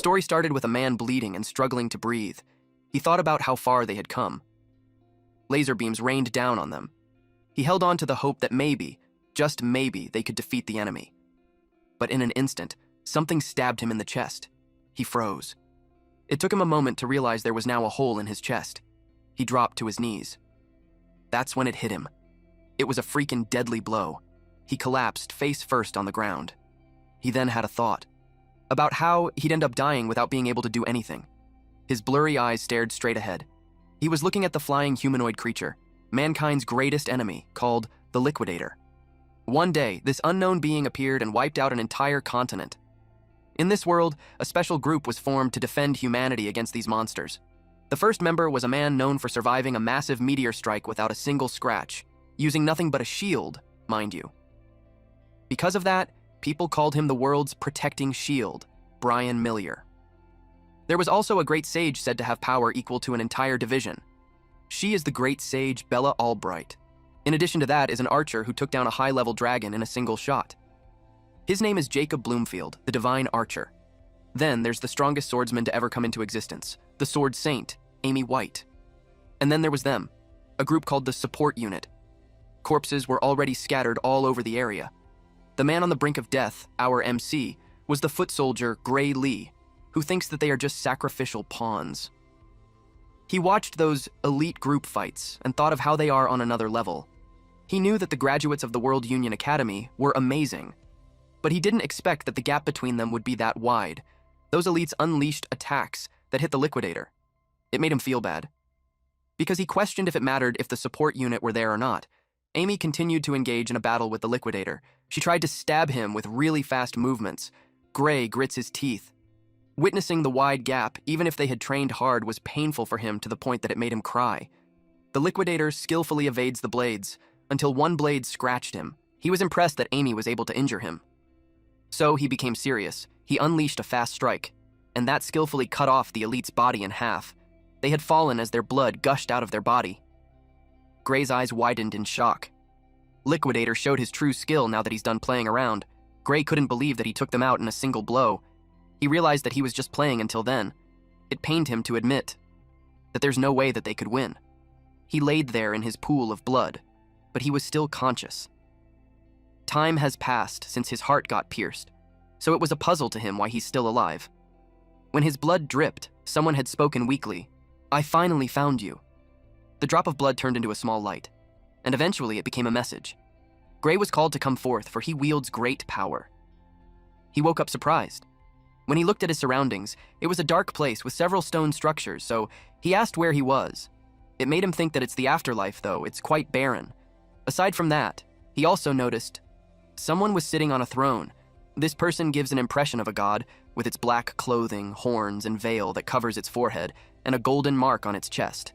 story started with a man bleeding and struggling to breathe. He thought about how far they had come. Laser beams rained down on them. He held on to the hope that maybe, just maybe, they could defeat the enemy. But in an instant, something stabbed him in the chest. He froze. It took him a moment to realize there was now a hole in his chest. He dropped to his knees. That's when it hit him. It was a freaking deadly blow. He collapsed face first on the ground. He then had a thought about how he'd end up dying without being able to do anything. His blurry eyes stared straight ahead. He was looking at the flying humanoid creature, mankind's greatest enemy, called the Liquidator. One day, this unknown being appeared and wiped out an entire continent. In this world, a special group was formed to defend humanity against these monsters. The first member was a man known for surviving a massive meteor strike without a single scratch, using nothing but a shield, mind you. Because of that, people called him the world's protecting shield, Brian Millier. There was also a great sage said to have power equal to an entire division. She is the great sage Bella Albright. In addition to that is an archer who took down a high-level dragon in a single shot. His name is Jacob Bloomfield, the divine archer. Then there's the strongest swordsman to ever come into existence, the sword saint, Amy White. And then there was them, a group called the support unit. Corpses were already scattered all over the area. The man on the brink of death, our MC, was the foot soldier Gray Lee, who thinks that they are just sacrificial pawns. He watched those elite group fights and thought of how they are on another level. He knew that the graduates of the World Union Academy were amazing, but he didn't expect that the gap between them would be that wide. Those elites unleashed attacks that hit the Liquidator. It made him feel bad. Because he questioned if it mattered if the support unit were there or not. Amy continued to engage in a battle with the Liquidator. She tried to stab him with really fast movements. Gray grits his teeth. Witnessing the wide gap, even if they had trained hard, was painful for him to the point that it made him cry. The Liquidator skillfully evades the blades, until one blade scratched him. He was impressed that Amy was able to injure him. So he became serious. He unleashed a fast strike, and that skillfully cut off the elite's body in half. They had fallen as their blood gushed out of their body. Gray's eyes widened in shock. Liquidator showed his true skill now that he's done playing around. Gray couldn't believe that he took them out in a single blow. He realized that he was just playing until then. It pained him to admit that there's no way that they could win. He laid there in his pool of blood, but he was still conscious. Time has passed since his heart got pierced, so it was a puzzle to him why he's still alive. When his blood dripped, someone had spoken weakly, "I finally found you." The drop of blood turned into a small light, and eventually it became a message. Gray was called to come forth, for he wields great power. He woke up surprised. When he looked at his surroundings, it was a dark place with several stone structures, so he asked where he was. It made him think that it's the afterlife, though. It's quite barren. Aside from that, he also noticed someone was sitting on a throne. This person gives an impression of a god, with its black clothing, horns, and veil that covers its forehead, and a golden mark on its chest.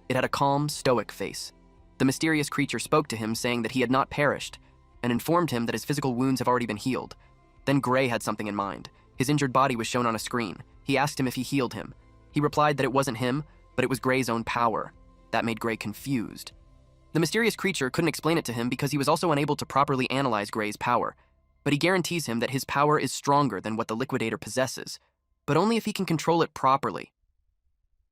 It had a calm, stoic face. The mysterious creature spoke to him, saying that he had not perished, and informed him that his physical wounds have already been healed. Then Gray had something in mind. His injured body was shown on a screen. He asked him if he healed him. He replied that it wasn't him, but it was Gray's own power. That made Gray confused. The mysterious creature couldn't explain it to him because he was also unable to properly analyze Gray's power. But he guarantees him that his power is stronger than what the Liquidator possesses, but only if he can control it properly.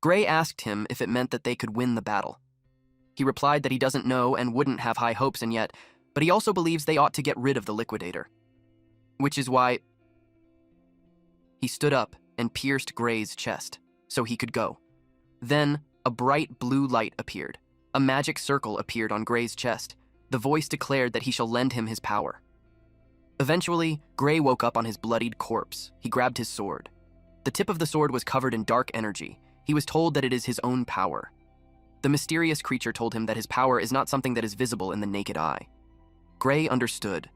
Gray asked him if it meant that they could win the battle. He replied that he doesn't know and wouldn't have high hopes in yet, but he also believes they ought to get rid of the Liquidator. Which is why he stood up and pierced Gray's chest, so he could go. Then, a bright blue light appeared. A magic circle appeared on Gray's chest. The voice declared that he shall lend him his power. Eventually, Gray woke up on his bloodied corpse. He grabbed his sword. The tip of the sword was covered in dark energy. He was told that it is his own power. The mysterious creature told him that his power is not something that is visible in the naked eye. Gray understood.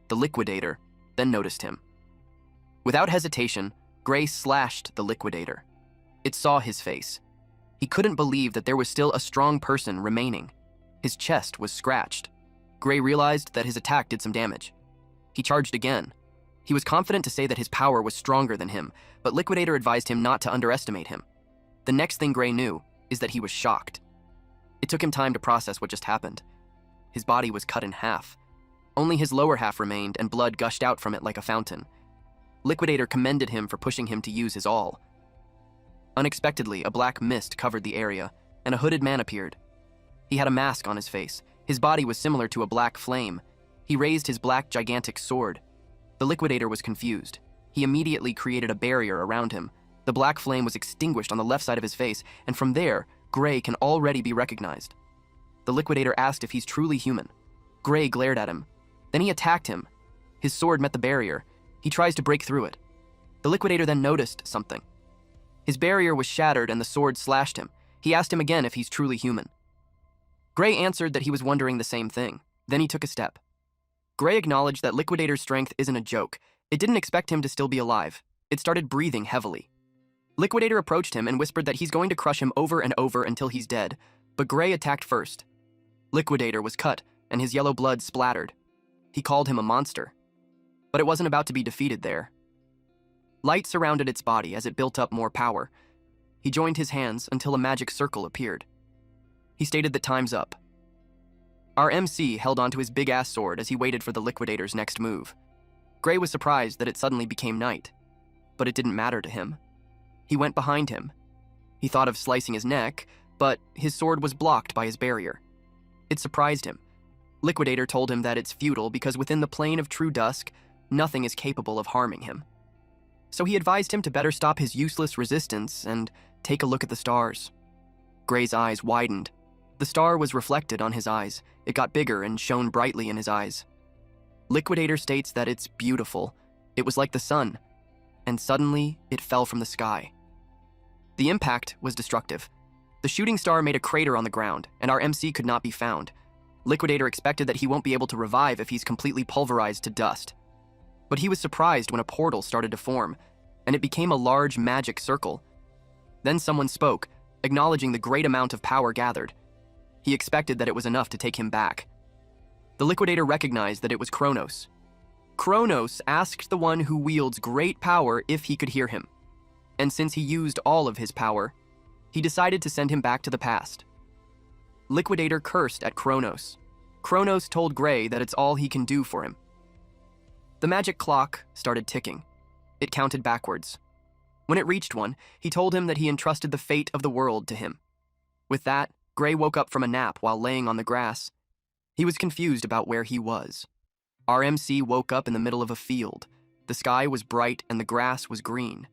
The Liquidator then noticed him. Without hesitation, Gray slashed the Liquidator. It saw his face. He couldn't believe that there was still a strong person remaining. His chest was scratched. Gray realized that his attack did some damage. He charged again. He was confident to say that his power was stronger than him, but Liquidator advised him not to underestimate him. The next thing Gray knew is that he was shocked. It took him time to process what just happened. His body was cut in half. Only his lower half remained, and blood gushed out from it like a fountain. Liquidator commended him for pushing him to use his all. Unexpectedly, a black mist covered the area, and a hooded man appeared. He had a mask on his face. His body was similar to a black flame. He raised his black gigantic sword. The Liquidator was confused. He immediately created a barrier around him. The black flame was extinguished on the left side of his face, and from there, Gray can already be recognized. The Liquidator asked if he's truly human. Gray glared at him. Then he attacked him. His sword met the barrier. He tries to break through it. The Liquidator then noticed something. His barrier was shattered and the sword slashed him. He asked him again if he's truly human. Gray answered that he was wondering the same thing. Then he took a step. Gray acknowledged that Liquidator's strength isn't a joke. It didn't expect him to still be alive. It started breathing heavily. Liquidator approached him and whispered that he's going to crush him over and over until he's dead, but Gray attacked first. Liquidator was cut, and his yellow blood splattered. He called him a monster. But it wasn't about to be defeated there. Light surrounded its body as it built up more power. He joined his hands until a magic circle appeared. He stated that time's up. Our MC held onto his big-ass sword as he waited for the Liquidator's next move. Gray was surprised that it suddenly became night, but it didn't matter to him. He went behind him. He thought of slicing his neck, but his sword was blocked by his barrier. It surprised him. Liquidator told him that it's futile because within the plane of true dusk, nothing is capable of harming him. So he advised him to better stop his useless resistance and take a look at the stars. Gray's eyes widened. The star was reflected on his eyes. It got bigger and shone brightly in his eyes. Liquidator states that it's beautiful. It was like the sun, and suddenly it fell from the sky. The impact was destructive. The shooting star made a crater on the ground, and our MC could not be found. Liquidator expected that he won't be able to revive if he's completely pulverized to dust. But he was surprised when a portal started to form, and it became a large magic circle. Then someone spoke, acknowledging the great amount of power gathered. He expected that it was enough to take him back. The Liquidator recognized that it was Kronos. Kronos asked the one who wields great power if he could hear him. And since he used all of his power, he decided to send him back to the past. Liquidator cursed at Kronos. Kronos told Gray that it's all he can do for him. The magic clock started ticking. It counted backwards. When it reached 1, he told him that he entrusted the fate of the world to him. With that, Gray woke up from a nap while laying on the grass. He was confused about where he was. Our MC woke up in the middle of a field. The sky was bright and the grass was green.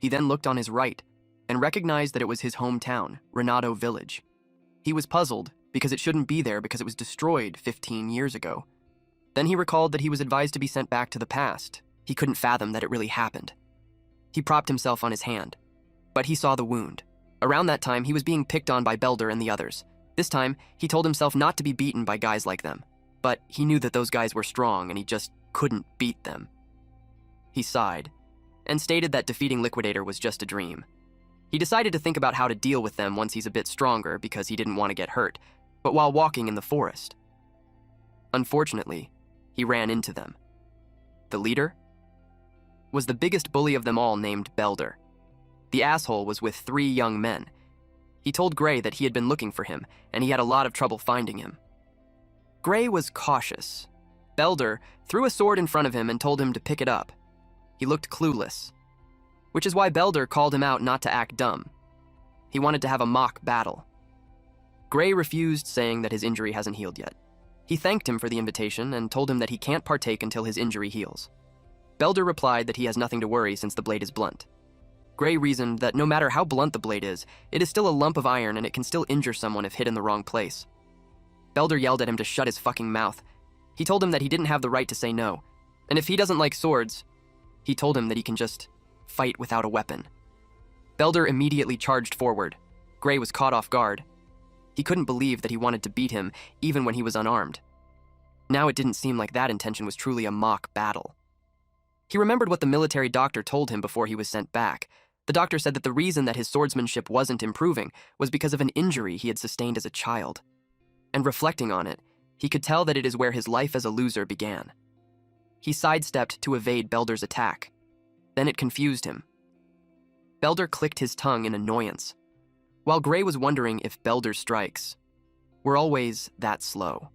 He then looked on his right and recognized that it was his hometown, Renato Village. He was puzzled because it shouldn't be there because it was destroyed 15 years ago. Then he recalled that he was advised to be sent back to the past. He couldn't fathom that it really happened. He propped himself on his hand, but he saw the wound. Around that time, he was being picked on by Belder and the others. This time, he told himself not to be beaten by guys like them, but he knew that those guys were strong and he just couldn't beat them. He sighed and stated that defeating Liquidator was just a dream. He decided to think about how to deal with them once he's a bit stronger because he didn't want to get hurt, but while walking in the forest. Unfortunately, he ran into them. The leader was the biggest bully of them all named Belder. The asshole was with 3 young men. He told Gray that he had been looking for him, and he had a lot of trouble finding him. Gray was cautious. Belder threw a sword in front of him and told him to pick it up. He looked clueless, which is why Belder called him out not to act dumb. He wanted to have a mock battle. Gray refused, saying that his injury hasn't healed yet. He thanked him for the invitation and told him that he can't partake until his injury heals. Belder replied that he has nothing to worry since the blade is blunt. Gray reasoned that no matter how blunt the blade is, it is still a lump of iron and it can still injure someone if hit in the wrong place. Belder yelled at him to shut his fucking mouth. He told him that he didn't have the right to say no, and if he doesn't like swords, he told him that he can just fight without a weapon. Belder immediately charged forward. Gray was caught off guard. He couldn't believe that he wanted to beat him, even when he was unarmed. Now it didn't seem like that intention was truly a mock battle. He remembered what the military doctor told him before he was sent back. The doctor said that the reason that his swordsmanship wasn't improving was because of an injury he had sustained as a child. And reflecting on it, he could tell that it is where his life as a loser began. He sidestepped to evade Belder's attack. Then it confused him. Belder clicked his tongue in annoyance, while Gray was wondering if Belder's strikes were always that slow.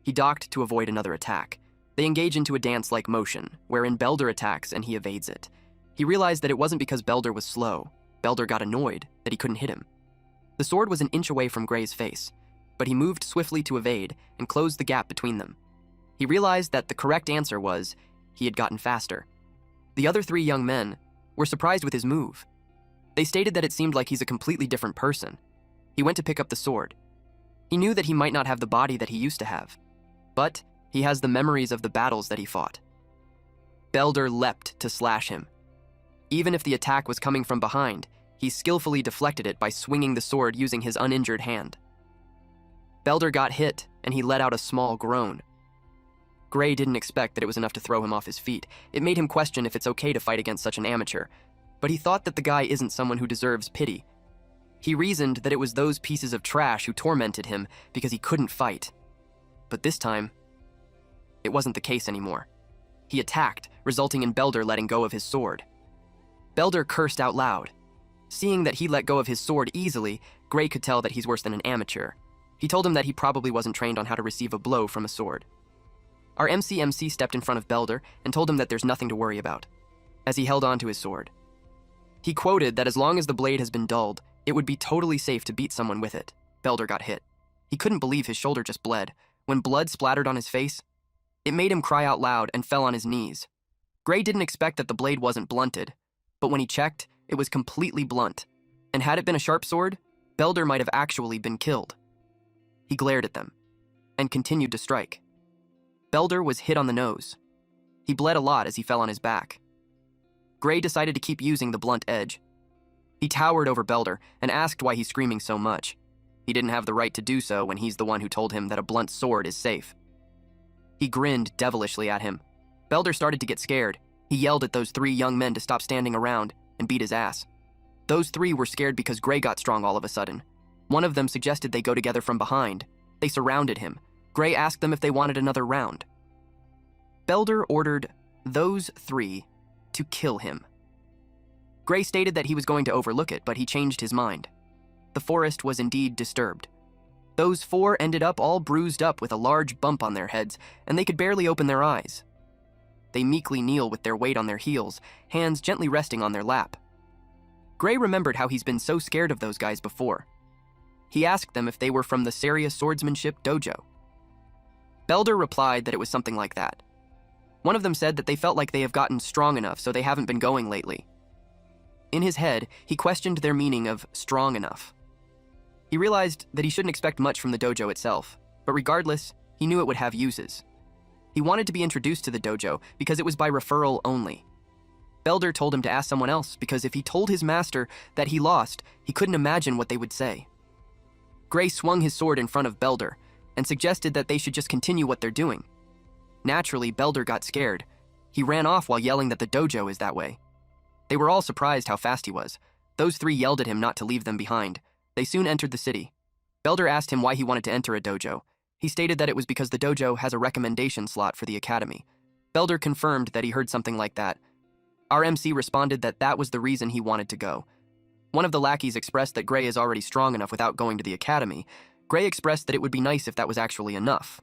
He ducked to avoid another attack. They engage into a dance-like motion, wherein Belder attacks and he evades it. He realized that it wasn't because Belder was slow. Belder got annoyed that he couldn't hit him. The sword was an inch away from Gray's face, but he moved swiftly to evade and closed the gap between them. He realized that the correct answer was he had gotten faster. The other 3 young men were surprised with his move. They stated that it seemed like he's a completely different person. He went to pick up the sword. He knew that he might not have the body that he used to have, but he has the memories of the battles that he fought. Belder leapt to slash him. Even if the attack was coming from behind, he skillfully deflected it by swinging the sword using his uninjured hand. Belder got hit, and he let out a small groan. Gray didn't expect that it was enough to throw him off his feet. It made him question if it's okay to fight against such an amateur, but he thought that the guy isn't someone who deserves pity. He reasoned that it was those pieces of trash who tormented him because he couldn't fight. But this time, it wasn't the case anymore. He attacked, resulting in Belder letting go of his sword. Belder cursed out loud. Seeing that he let go of his sword easily, Gray could tell that he's worse than an amateur. He told him that he probably wasn't trained on how to receive a blow from a sword. Our MC stepped in front of Belder and told him that there's nothing to worry about, as he held on to his sword. He quoted that as long as the blade has been dulled, it would be totally safe to beat someone with it. Belder got hit. He couldn't believe his shoulder just bled. When blood splattered on his face, it made him cry out loud and fell on his knees. Gray didn't expect that the blade wasn't blunted, but when he checked, it was completely blunt. And had it been a sharp sword, Belder might have actually been killed. He glared at them and continued to strike. Belder was hit on the nose. He bled a lot as he fell on his back. Gray decided to keep using the blunt edge. He towered over Belder and asked why he's screaming so much. He didn't have the right to do so when he's the one who told him that a blunt sword is safe. He grinned devilishly at him. Belder started to get scared. He yelled at those 3 young men to stop standing around and beat his ass. Those 3 were scared because Gray got strong all of a sudden. One of them suggested they go together from behind. They surrounded him. Gray asked them if they wanted another round. Belder ordered those 3 to kill him. Gray stated that he was going to overlook it, but he changed his mind. The forest was indeed disturbed. Those 4 ended up all bruised up with a large bump on their heads, and they could barely open their eyes. They meekly kneel with their weight on their heels, hands gently resting on their lap. Gray remembered how he's been so scared of those guys before. He asked them if they were from the serious swordsmanship dojo. Belder replied that it was something like that. One of them said that they felt like they have gotten strong enough, so they haven't been going lately. In his head, he questioned their meaning of strong enough. He realized that he shouldn't expect much from the dojo itself, but regardless, he knew it would have uses. He wanted to be introduced to the dojo because it was by referral only. Belder told him to ask someone else because if he told his master that he lost, he couldn't imagine what they would say. Gray swung his sword in front of Belder and suggested that they should just continue what they're doing. Naturally, Belder got scared. He ran off while yelling that the dojo is that way. They were all surprised how fast he was. Those 3 yelled at him not to leave them behind. They soon entered the city. Belder asked him why he wanted to enter a dojo. He stated that it was because the dojo has a recommendation slot for the academy. Belder confirmed that he heard something like that. Our MC responded that that was the reason he wanted to go. One of the lackeys expressed that Gray is already strong enough without going to the academy. Gray expressed that it would be nice if that was actually enough.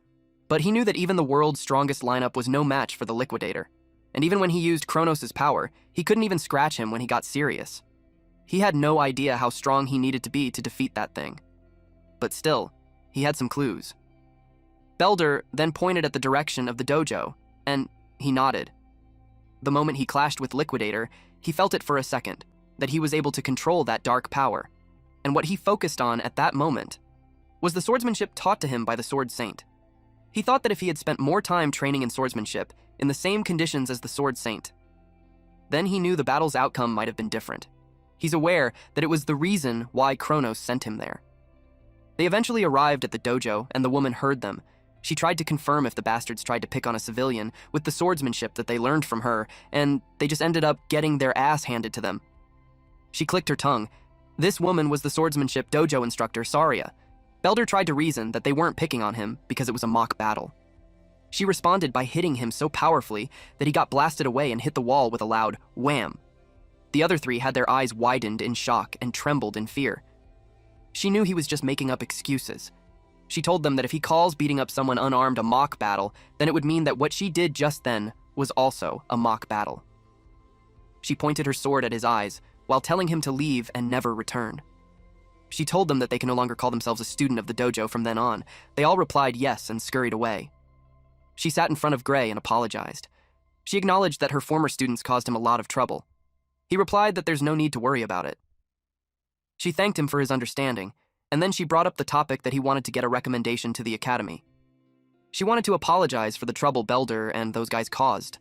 But he knew that even the world's strongest lineup was no match for the Liquidator. And even when he used Kronos' power, he couldn't even scratch him when he got serious. He had no idea how strong he needed to be to defeat that thing. But still, he had some clues. Belder then pointed at the direction of the dojo, and he nodded. The moment he clashed with Liquidator, he felt it for a second, that he was able to control that dark power. And what he focused on at that moment was the swordsmanship taught to him by the Sword Saint. He thought that if he had spent more time training in swordsmanship, in the same conditions as the Sword Saint, then he knew the battle's outcome might have been different. He's aware that it was the reason why Kronos sent him there. They eventually arrived at the dojo, and the woman heard them. She tried to confirm if the bastards tried to pick on a civilian with the swordsmanship that they learned from her, and they just ended up getting their ass handed to them. She clicked her tongue. This woman was the swordsmanship dojo instructor, Saria. Belder tried to reason that they weren't picking on him because it was a mock battle. She responded by hitting him so powerfully that he got blasted away and hit the wall with a loud wham. The other 3 had their eyes widened in shock and trembled in fear. She knew he was just making up excuses. She told them that if he calls beating up someone unarmed a mock battle, then it would mean that what she did just then was also a mock battle. She pointed her sword at his eyes while telling him to leave and never return. She told them that they can no longer call themselves a student of the dojo from then on. They all replied yes and scurried away. She sat in front of Gray and apologized. She acknowledged that her former students caused him a lot of trouble. He replied that there's no need to worry about it. She thanked him for his understanding, and then she brought up the topic that he wanted to get a recommendation to the academy. She wanted to apologize for the trouble Belder and those guys caused,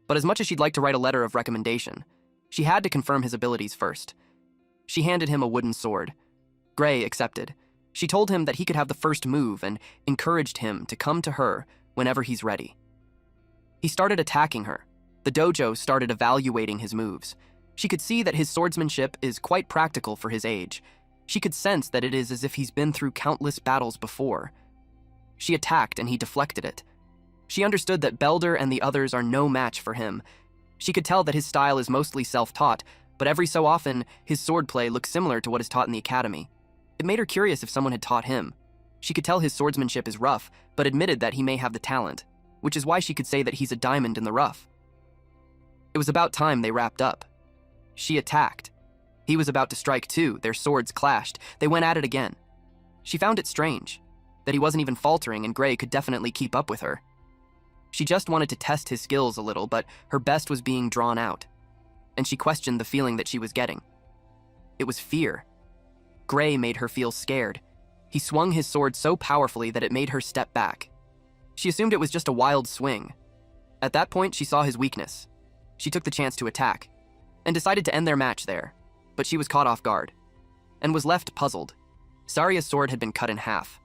but as much as she'd like to write a letter of recommendation, she had to confirm his abilities first. She handed him a wooden sword. Gray accepted. She told him that he could have the first move and encouraged him to come to her whenever he's ready. He started attacking her. The dojo started evaluating his moves. She could see that his swordsmanship is quite practical for his age. She could sense that it is as if he's been through countless battles before. She attacked and he deflected it. She understood that Belder and the others are no match for him. She could tell that his style is mostly self-taught, but every so often, his swordplay looks similar to what is taught in the academy. It made her curious if someone had taught him. She could tell his swordsmanship is rough, but admitted that he may have the talent, which is why she could say that he's a diamond in the rough. It was about time they wrapped up. She attacked. He was about to strike too. Their swords clashed. They went at it again. She found it strange that he wasn't even faltering and Gray could definitely keep up with her. She just wanted to test his skills a little, but her best was being drawn out, and she questioned the feeling that she was getting. It was fear. Gray made her feel scared. He swung his sword so powerfully that it made her step back. She assumed it was just a wild swing. At that point, she saw his weakness. She took the chance to attack, and decided to end their match there, but she was caught off guard, and was left puzzled. Saria's sword had been cut in half.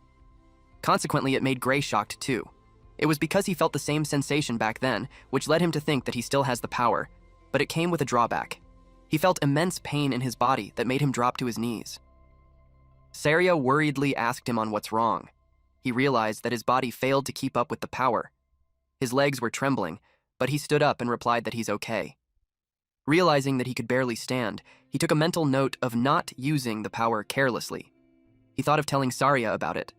Consequently, it made Gray shocked too. It was because he felt the same sensation back then, which led him to think that he still has the power, but it came with a drawback. He felt immense pain in his body that made him drop to his knees. Saria worriedly asked him on what's wrong. He realized that his body failed to keep up with the power. His legs were trembling, but he stood up and replied that he's okay. Realizing that he could barely stand, he took a mental note of not using the power carelessly. He thought of telling Saria about it.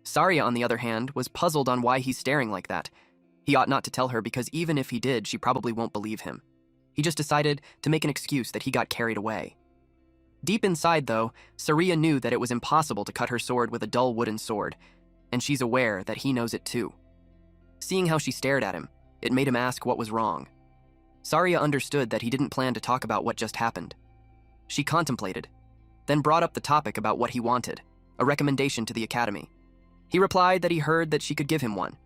Saria, on the other hand, was puzzled on why he's staring like that. He ought not to tell her because even if he did, she probably won't believe him. He just decided to make an excuse that he got carried away. Deep inside, though, Saria knew that it was impossible to cut her sword with a dull wooden sword, and she's aware that he knows it too. Seeing how she stared at him, it made him ask what was wrong. Saria understood that he didn't plan to talk about what just happened. She contemplated, then brought up the topic about what he wanted, a recommendation to the academy. He replied that he heard that she could give him one.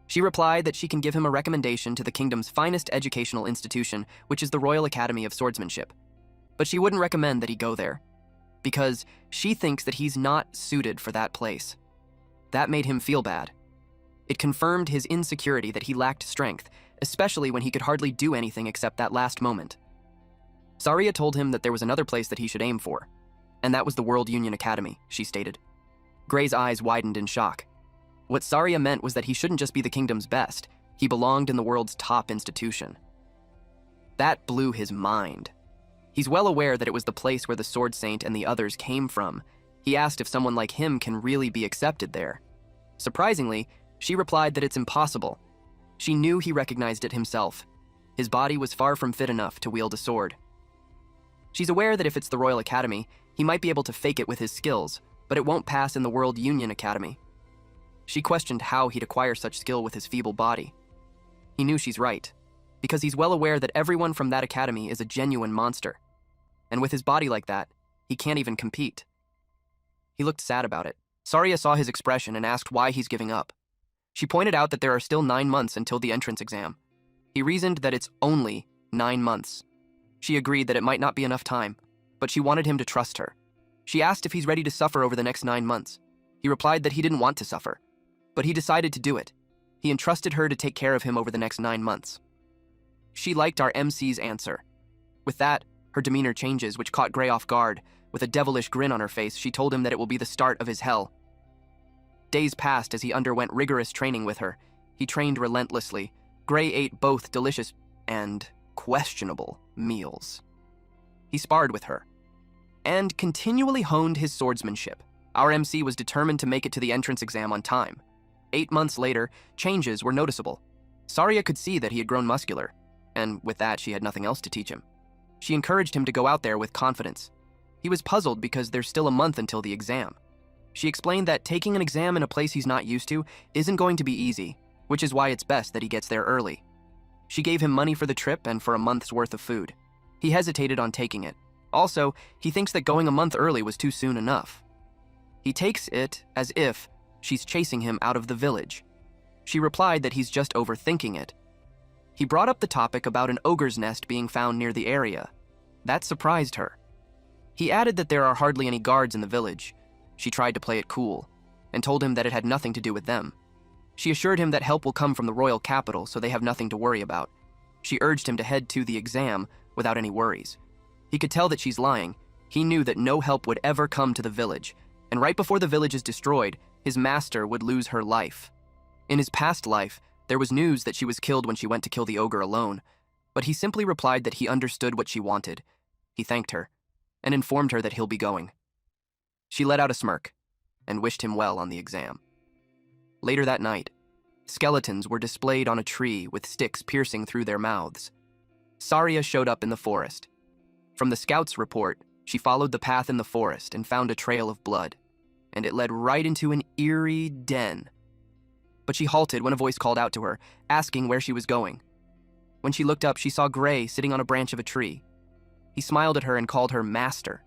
She replied that she can give him a recommendation to the kingdom's finest educational institution, which is the Royal Academy of Swordsmanship. But she wouldn't recommend that he go there, because she thinks that he's not suited for that place. That made him feel bad. It confirmed his insecurity that he lacked strength, especially when he could hardly do anything except that last moment. Saria told him that there was another place that he should aim for, and that was the World Union Academy, she stated. Gray's eyes widened in shock. What Saria meant was that he shouldn't just be the kingdom's best, he belonged in the world's top institution. That blew his mind. He's well aware that it was the place where the Sword Saint and the others came from. He asked if someone like him can really be accepted there. Surprisingly, she replied that it's impossible. She knew he recognized it himself. His body was far from fit enough to wield a sword. She's aware that if it's the Royal Academy, he might be able to fake it with his skills, but it won't pass in the World Union Academy. She questioned how he'd acquire such skill with his feeble body. He knew she's right, because he's well aware that everyone from that academy is a genuine monster. And with his body like that, he can't even compete. He looked sad about it. Saria saw his expression and asked why he's giving up. She pointed out that there are still 9 months until the entrance exam. He reasoned that it's only 9 months. She agreed that it might not be enough time, but she wanted him to trust her. She asked if he's ready to suffer over the next 9 months. He replied that he didn't want to suffer, but he decided to do it. He entrusted her to take care of him over the next 9 months. She liked our MC's answer. With that, her demeanor changes, which caught Gray off guard. With a devilish grin on her face, she told him that it will be the start of his hell. Days passed as he underwent rigorous training with her. He trained relentlessly. Gray ate both delicious and questionable meals. He sparred with her, and continually honed his swordsmanship. Our MC was determined to make it to the entrance exam on time. 8 months later, changes were noticeable. Saria could see that he had grown muscular, and with that, she had nothing else to teach him. She encouraged him to go out there with confidence. He was puzzled because there's still a month until the exam. She explained that taking an exam in a place he's not used to isn't going to be easy, which is why it's best that he gets there early. She gave him money for the trip and for a month's worth of food. He hesitated on taking it. Also, he thinks that going a month early was too soon enough. He takes it as if she's chasing him out of the village. She replied that he's just overthinking it. He brought up the topic about an ogre's nest being found near the area. That surprised her. He added that there are hardly any guards in the village. She tried to play it cool, and told him that it had nothing to do with them. She assured him that help will come from the royal capital, so they have nothing to worry about. She urged him to head to the exam without any worries. He could tell that she's lying. He knew that no help would ever come to the village, and right before the village is destroyed, his master would lose her life. In his past life, there was news that she was killed when she went to kill the ogre alone, but he simply replied that he understood what she wanted. He thanked her, and informed her that he'll be going. She let out a smirk, and wished him well on the exam. Later that night, skeletons were displayed on a tree with sticks piercing through their mouths. Saria showed up in the forest. From the scout's report, she followed the path in the forest and found a trail of blood, and it led right into an eerie den. But she halted when a voice called out to her, asking where she was going. When she looked up, she saw Gray sitting on a branch of a tree. He smiled at her and called her Master.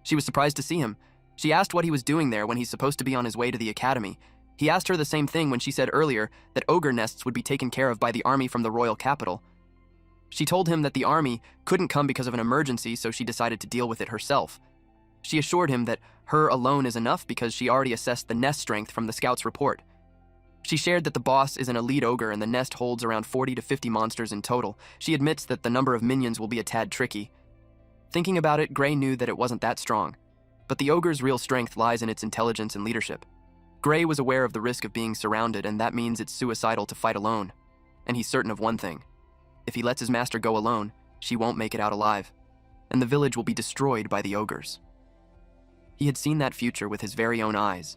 She was surprised to see him. She asked what he was doing there when he's supposed to be on his way to the academy. He asked her the same thing when she said earlier that ogre nests would be taken care of by the army from the royal capital. She told him that the army couldn't come because of an emergency, so she decided to deal with it herself. She assured him that her alone is enough because she already assessed the nest strength from the scout's report. She shared that the boss is an elite ogre and the nest holds around 40 to 50 monsters in total. She admits that the number of minions will be a tad tricky. Thinking about it, Gray knew that it wasn't that strong, but the ogre's real strength lies in its intelligence and leadership. Gray was aware of the risk of being surrounded, and that means it's suicidal to fight alone. And he's certain of one thing. If he lets his master go alone, she won't make it out alive, and the village will be destroyed by the ogres. He had seen that future with his very own eyes.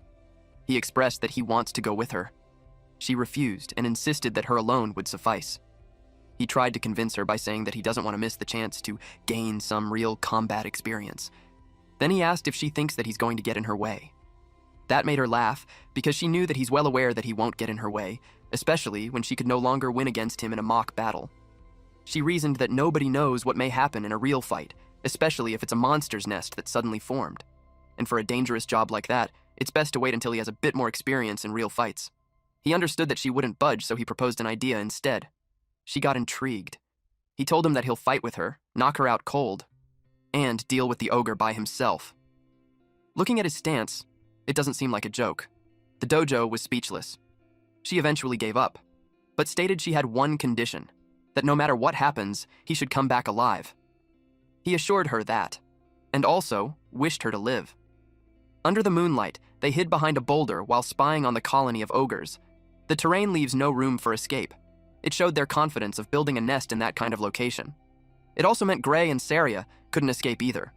He expressed that he wants to go with her. She refused and insisted that her alone would suffice. He tried to convince her by saying that he doesn't want to miss the chance to gain some real combat experience. Then he asked if she thinks that he's going to get in her way. That made her laugh, because she knew that he's well aware that he won't get in her way, especially when she could no longer win against him in a mock battle. She reasoned that nobody knows what may happen in a real fight, especially if it's a monster's nest that suddenly formed. And for a dangerous job like that, it's best to wait until he has a bit more experience in real fights. He understood that she wouldn't budge, so he proposed an idea instead. She got intrigued. He told him that he'll fight with her, knock her out cold, and deal with the ogre by himself. Looking at his stance, it doesn't seem like a joke. The dojo was speechless. She eventually gave up, but stated she had one condition, that no matter what happens, he should come back alive. He assured her that, and also wished her to live. Under the moonlight, they hid behind a boulder while spying on the colony of ogres. The terrain leaves no room for escape. It showed their confidence of building a nest in that kind of location. It also meant Gray and Saria couldn't escape either.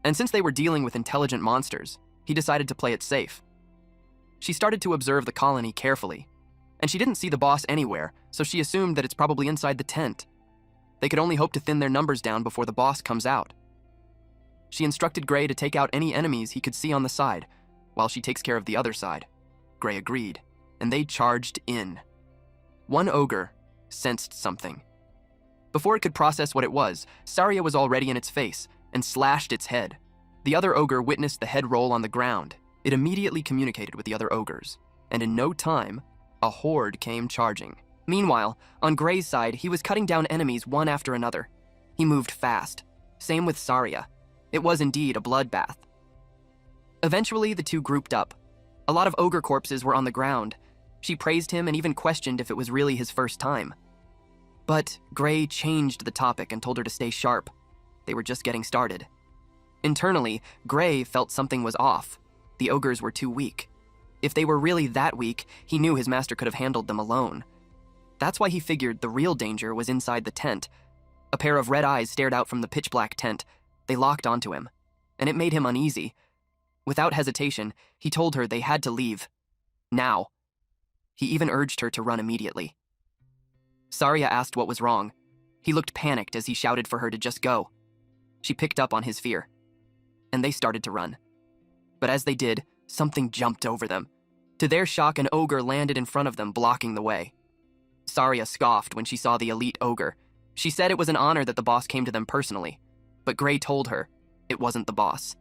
And since they were dealing with intelligent monsters, he decided to play it safe. She started to observe the colony carefully, and she didn't see the boss anywhere, so she assumed that it's probably inside the tent. They could only hope to thin their numbers down before the boss comes out. She instructed Gray to take out any enemies he could see on the side, while she takes care of the other side. Gray agreed, and they charged in. One ogre sensed something. Before it could process what it was, Saria was already in its face and slashed its head. The other ogre witnessed the head roll on the ground. It immediately communicated with the other ogres, and in no time, a horde came charging. Meanwhile, on Gray's side, he was cutting down enemies one after another. He moved fast. Same with Saria. It was indeed a bloodbath. Eventually, the two grouped up. A lot of ogre corpses were on the ground. She praised him and even questioned if it was really his first time. But Gray changed the topic and told her to stay sharp. They were just getting started. Internally, Gray felt something was off. The ogres were too weak. If they were really that weak, he knew his master could have handled them alone. That's why he figured the real danger was inside the tent. A pair of red eyes stared out from the pitch-black tent. They locked onto him, and it made him uneasy. Without hesitation, he told her they had to leave. Now. He even urged her to run immediately. Saria asked what was wrong. He looked panicked as he shouted for her to just go. She picked up on his fear, and they started to run. But as they did, something jumped over them. To their shock, an ogre landed in front of them, blocking the way. Saria scoffed when she saw the elite ogre. She said it was an honor that the boss came to them personally, but Gray told her it wasn't the boss.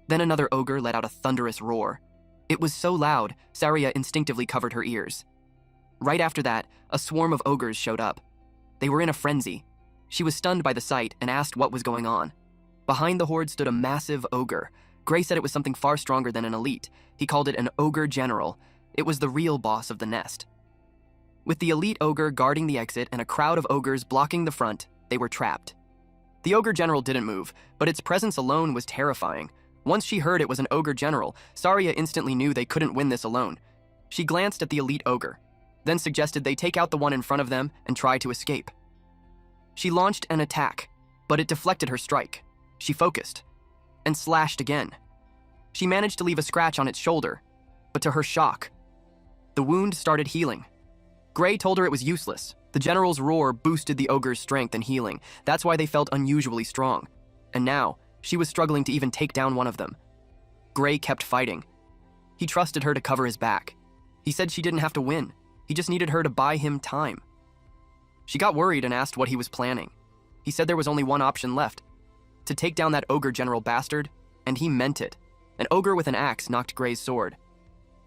Then another ogre let out a thunderous roar. It was so loud, Saria instinctively covered her ears. Right after that, a swarm of ogres showed up. They were in a frenzy. She was stunned by the sight and asked what was going on. Behind the horde stood a massive ogre. Gray said it was something far stronger than an elite. He called it an ogre general. It was the real boss of the nest. With the elite ogre guarding the exit and a crowd of ogres blocking the front, they were trapped. The ogre general didn't move, but its presence alone was terrifying. Once she heard it was an ogre general, Saria instantly knew they couldn't win this alone. She glanced at the elite ogre, then suggested they take out the one in front of them and try to escape. She launched an attack, but it deflected her strike. She focused, and slashed again. She managed to leave a scratch on its shoulder, but to her shock, the wound started healing. Gray told her it was useless. The general's roar boosted the ogre's strength and healing. That's why they felt unusually strong. And now, she was struggling to even take down one of them. Gray kept fighting. He trusted her to cover his back. He said she didn't have to win. He just needed her to buy him time. She got worried and asked what he was planning. He said there was only one option left: to take down that ogre general bastard, and he meant it. An ogre with an axe knocked Gray's sword.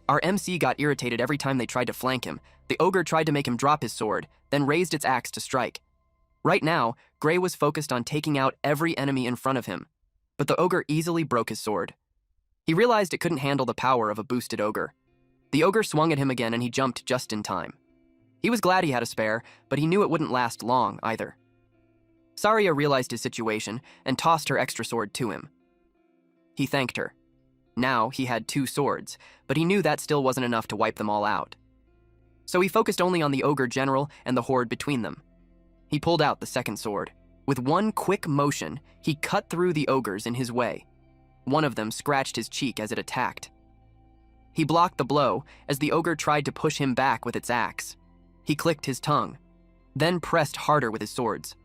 Our MC got irritated every time they tried to flank him. The ogre tried to make him drop his sword, then raised its axe to strike. Right now, Gray was focused on taking out every enemy in front of him, but the ogre easily broke his sword. He realized it couldn't handle the power of a boosted ogre. The ogre swung at him again and he jumped just in time. He was glad he had a spare, but he knew it wouldn't last long either. Saria realized his situation and tossed her extra sword to him. He thanked her. Now he had 2 swords, but he knew that still wasn't enough to wipe them all out. So he focused only on the ogre general and the horde between them. He pulled out the second sword. With one quick motion, he cut through the ogres in his way. One of them scratched his cheek as it attacked. He blocked the blow as the ogre tried to push him back with its axe. He clicked his tongue, then pressed harder with his swords.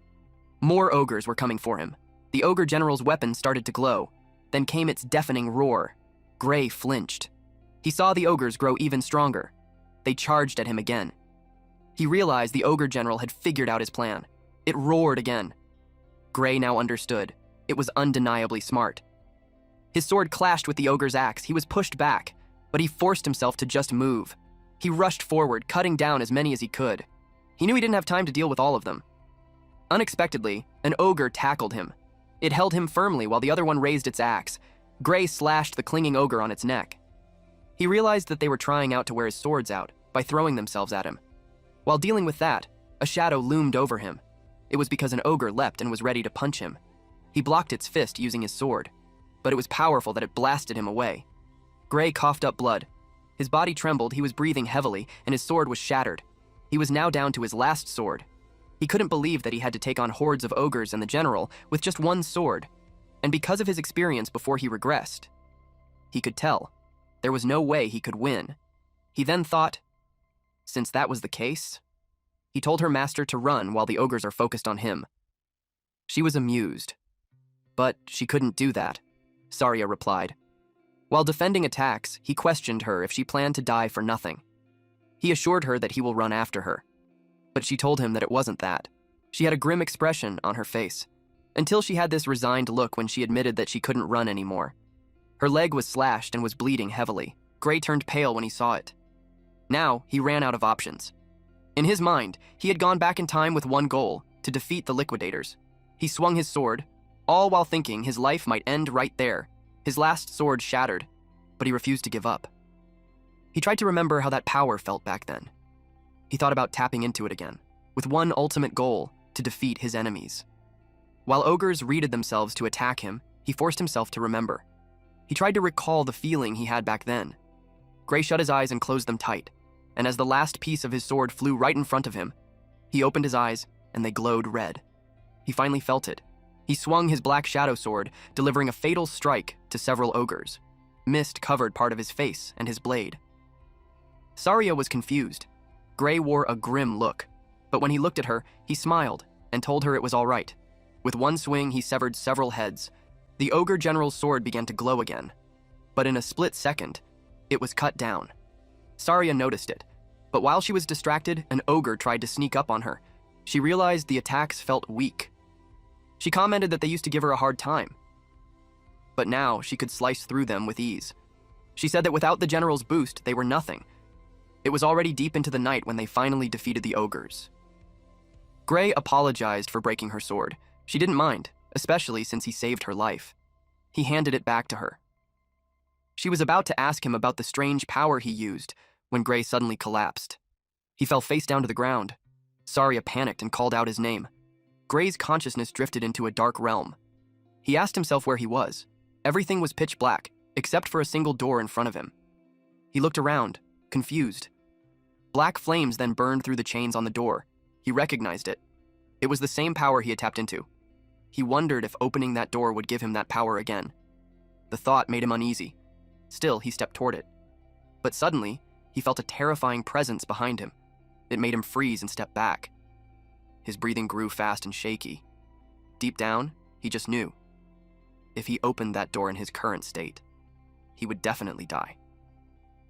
More ogres were coming for him. The ogre general's weapon started to glow. Then came its deafening roar. Gray flinched. He saw the ogres grow even stronger. They charged at him again. He realized the ogre general had figured out his plan. It roared again. Gray now understood. It was undeniably smart. His sword clashed with the ogre's axe. He was pushed back, but he forced himself to just move. He rushed forward, cutting down as many as he could. He knew he didn't have time to deal with all of them. Unexpectedly, an ogre tackled him. It held him firmly while the other one raised its axe. Gray slashed the clinging ogre on its neck. He realized that they were trying out to wear his swords out by throwing themselves at him. While dealing with that, a shadow loomed over him. It was because an ogre leapt and was ready to punch him. He blocked its fist using his sword, but it was powerful that it blasted him away. Gray coughed up blood. His body trembled, he was breathing heavily, and his sword was shattered. He was now down to his last sword. He couldn't believe that he had to take on hordes of ogres and the general with just one sword, and because of his experience before he regressed, he could tell there was no way he could win. He then thought, since that was the case, he told her master to run while the ogres are focused on him. She was amused, but she couldn't do that, Saria replied. While defending attacks, he questioned her if she planned to die for nothing. He assured her that he will run after her, but she told him that it wasn't that. She had a grim expression on her face, until she had this resigned look when she admitted that she couldn't run anymore. Her leg was slashed and was bleeding heavily. Gray turned pale when he saw it. Now, he ran out of options. In his mind, he had gone back in time with one goal, to defeat the liquidators. He swung his sword, all while thinking his life might end right there. His last sword shattered, but he refused to give up. He tried to remember how that power felt back then. He thought about tapping into it again, with one ultimate goal, to defeat his enemies. While ogres readied themselves to attack him, he forced himself to remember. He tried to recall the feeling he had back then. Gray shut his eyes and closed them tight, and as the last piece of his sword flew right in front of him, he opened his eyes and they glowed red. He finally felt it. He swung his black shadow sword, delivering a fatal strike to several ogres. Mist covered part of his face and his blade. Saria was confused. Gray wore a grim look, but when he looked at her, he smiled and told her it was all right. With one swing, he severed several heads. The ogre general's sword began to glow again, but in a split second, it was cut down. Saria noticed it, but while she was distracted, an ogre tried to sneak up on her. She realized the attacks felt weak. She commented that they used to give her a hard time, but now she could slice through them with ease. She said that without the general's boost, they were nothing. It was already deep into the night when they finally defeated the ogres. Gray apologized for breaking her sword. She didn't mind, especially since he saved her life. He handed it back to her. She was about to ask him about the strange power he used when Gray suddenly collapsed. He fell face down to the ground. Saria panicked and called out his name. Gray's consciousness drifted into a dark realm. He asked himself where he was. Everything was pitch black, except for a single door in front of him. He looked around, confused. Black flames then burned through the chains on the door. He recognized it. It was the same power he had tapped into. He wondered if opening that door would give him that power again. The thought made him uneasy. Still, he stepped toward it. But suddenly, he felt a terrifying presence behind him. It made him freeze and step back. His breathing grew fast and shaky. Deep down, he just knew. If he opened that door in his current state, he would definitely die.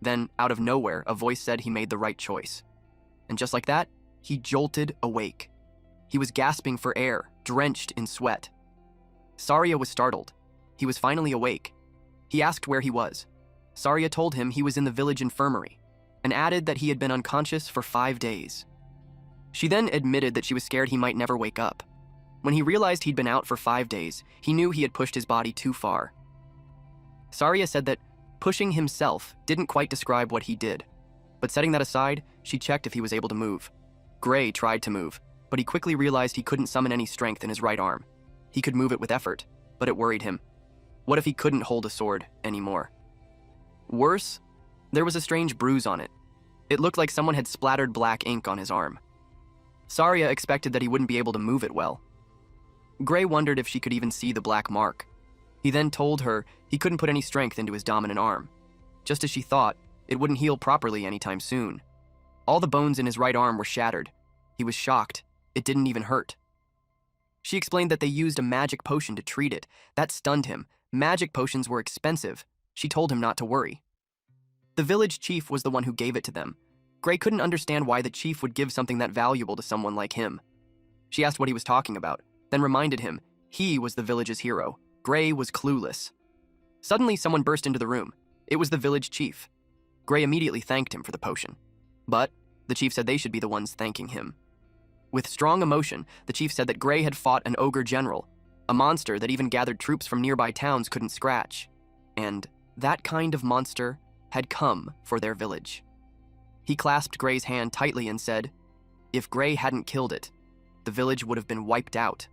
Then, out of nowhere, a voice said he made the right choice. And just like that, he jolted awake. He was gasping for air, drenched in sweat. Saria was startled. He was finally awake. He asked where he was. Saria told him he was in the village infirmary, and added that he had been unconscious for 5 days. She then admitted that she was scared he might never wake up. When he realized he'd been out for 5 days, he knew he had pushed his body too far. Saria said that pushing himself didn't quite describe what he did, but setting that aside, she checked if he was able to move. Gray tried to move, but he quickly realized he couldn't summon any strength in his right arm. He could move it with effort, but it worried him. What if he couldn't hold a sword anymore? Worse, there was a strange bruise on it. It looked like someone had splattered black ink on his arm. Saria expected that he wouldn't be able to move it well. Gray wondered if she could even see the black mark. He then told her he couldn't put any strength into his dominant arm. Just as she thought, it wouldn't heal properly anytime soon. All the bones in his right arm were shattered. He was shocked. It didn't even hurt. She explained that they used a magic potion to treat it. That stunned him. Magic potions were expensive. She told him not to worry. The village chief was the one who gave it to them. Gray couldn't understand why the chief would give something that valuable to someone like him. She asked what he was talking about, then reminded him he was the village's hero. Gray was clueless. Suddenly, someone burst into the room. It was the village chief. Gray immediately thanked him for the potion. But the chief said they should be the ones thanking him. With strong emotion, the chief said that Gray had fought an ogre general, a monster that even gathered troops from nearby towns couldn't scratch. And that kind of monster had come for their village. He clasped Gray's hand tightly and said, if Gray hadn't killed it, the village would have been wiped out.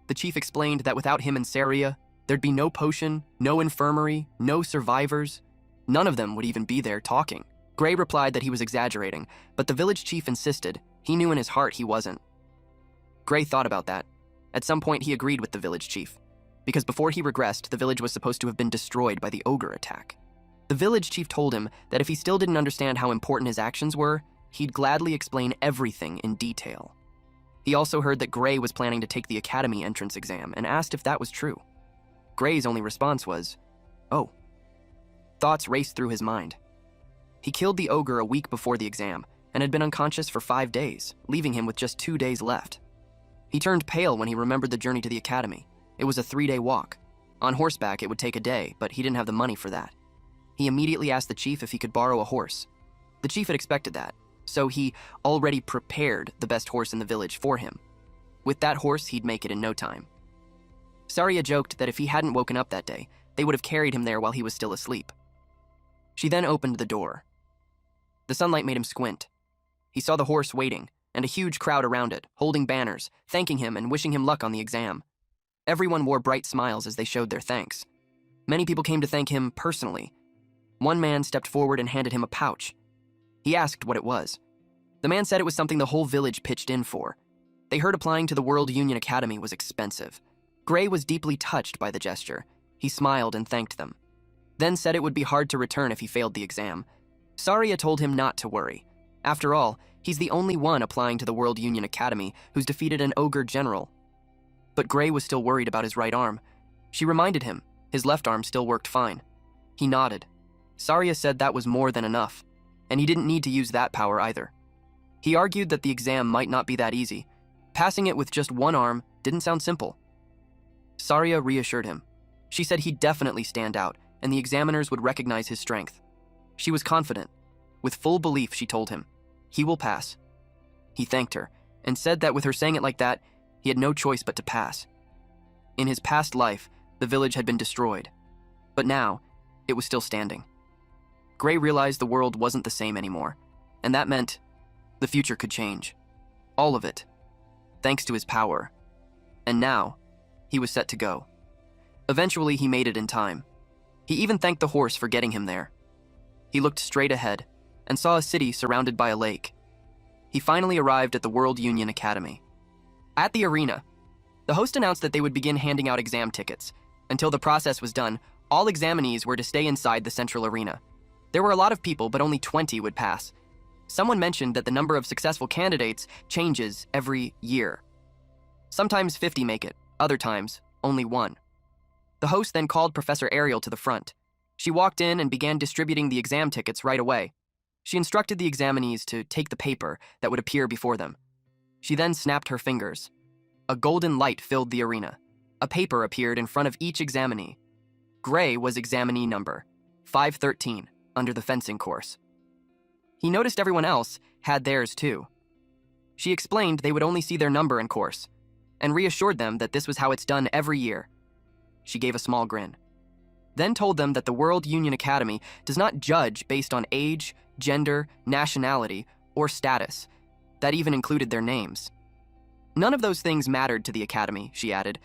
The chief explained that without him and Saria, there'd be no potion, no infirmary, no survivors. None of them would even be there talking. Gray replied that he was exaggerating, but the village chief insisted. He knew in his heart he wasn't. Gray thought about that. At some point, he agreed with the village chief, because before he regressed, the village was supposed to have been destroyed by the ogre attack. The village chief told him that if he still didn't understand how important his actions were, he'd gladly explain everything in detail. He also heard that Gray was planning to take the academy entrance exam and asked if that was true. Gray's only response was, oh. Thoughts raced through his mind. He killed the ogre a week before the exam and had been unconscious for 5 days, leaving him with just 2 days left. He turned pale when he remembered the journey to the academy. It was a 3-day walk. On horseback, it would take a day, but he didn't have the money for that. He immediately asked the chief if he could borrow a horse. The chief had expected that, so he already prepared the best horse in the village for him. With that horse, he'd make it in no time. Saria joked that if he hadn't woken up that day, they would have carried him there while he was still asleep. She then opened the door. The sunlight made him squint. He saw the horse waiting, and a huge crowd around it, holding banners, thanking him and wishing him luck on the exam. Everyone wore bright smiles as they showed their thanks. Many people came to thank him personally. One man stepped forward and handed him a pouch. He asked what it was. The man said it was something the whole village pitched in for. They heard applying to the World Union Academy was expensive. Gray was deeply touched by the gesture. He smiled and thanked them. then said it would be hard to return if he failed the exam. Saria told him not to worry. After all, he's the only one applying to the World Union Academy who's defeated an ogre general. But Gray was still worried about his right arm. She reminded him his left arm still worked fine. He nodded. Saria said that was more than enough, and he didn't need to use that power either. He argued that the exam might not be that easy. Passing it with just one arm didn't sound simple. Saria reassured him. She said he'd definitely stand out, and the examiners would recognize his strength. She was confident. With full belief, she told him, he will pass. He thanked her, and said that with her saying it like that, he had no choice but to pass. In his past life, the village had been destroyed, but now, it was still standing. Gray realized the world wasn't the same anymore, and that meant the future could change. All of it, thanks to his power. And now, he was set to go. Eventually, he made it in time. He even thanked the horse for getting him there. He looked straight ahead and saw a city surrounded by a lake. He finally arrived at the World Union Academy. At the arena, the host announced that they would begin handing out exam tickets. Until the process was done, all examinees were to stay inside the central arena. There were a lot of people, but only 20 would pass. Someone mentioned that the number of successful candidates changes every year. Sometimes 50 make it, other times only one. The host then called Professor Ariel to the front. She walked in and began distributing the exam tickets right away. She instructed the examinees to take the paper that would appear before them. She then snapped her fingers. A golden light filled the arena. A paper appeared in front of each examinee. Gray was examinee number 513 under the fencing course. He noticed everyone else had theirs too. She explained they would only see their number in course, and reassured them that this was how it's done every year. She gave a small grin. Then told them that the World Union Academy does not judge based on age, gender, nationality, or status. That even included their names. None of those things mattered to the Academy, she added.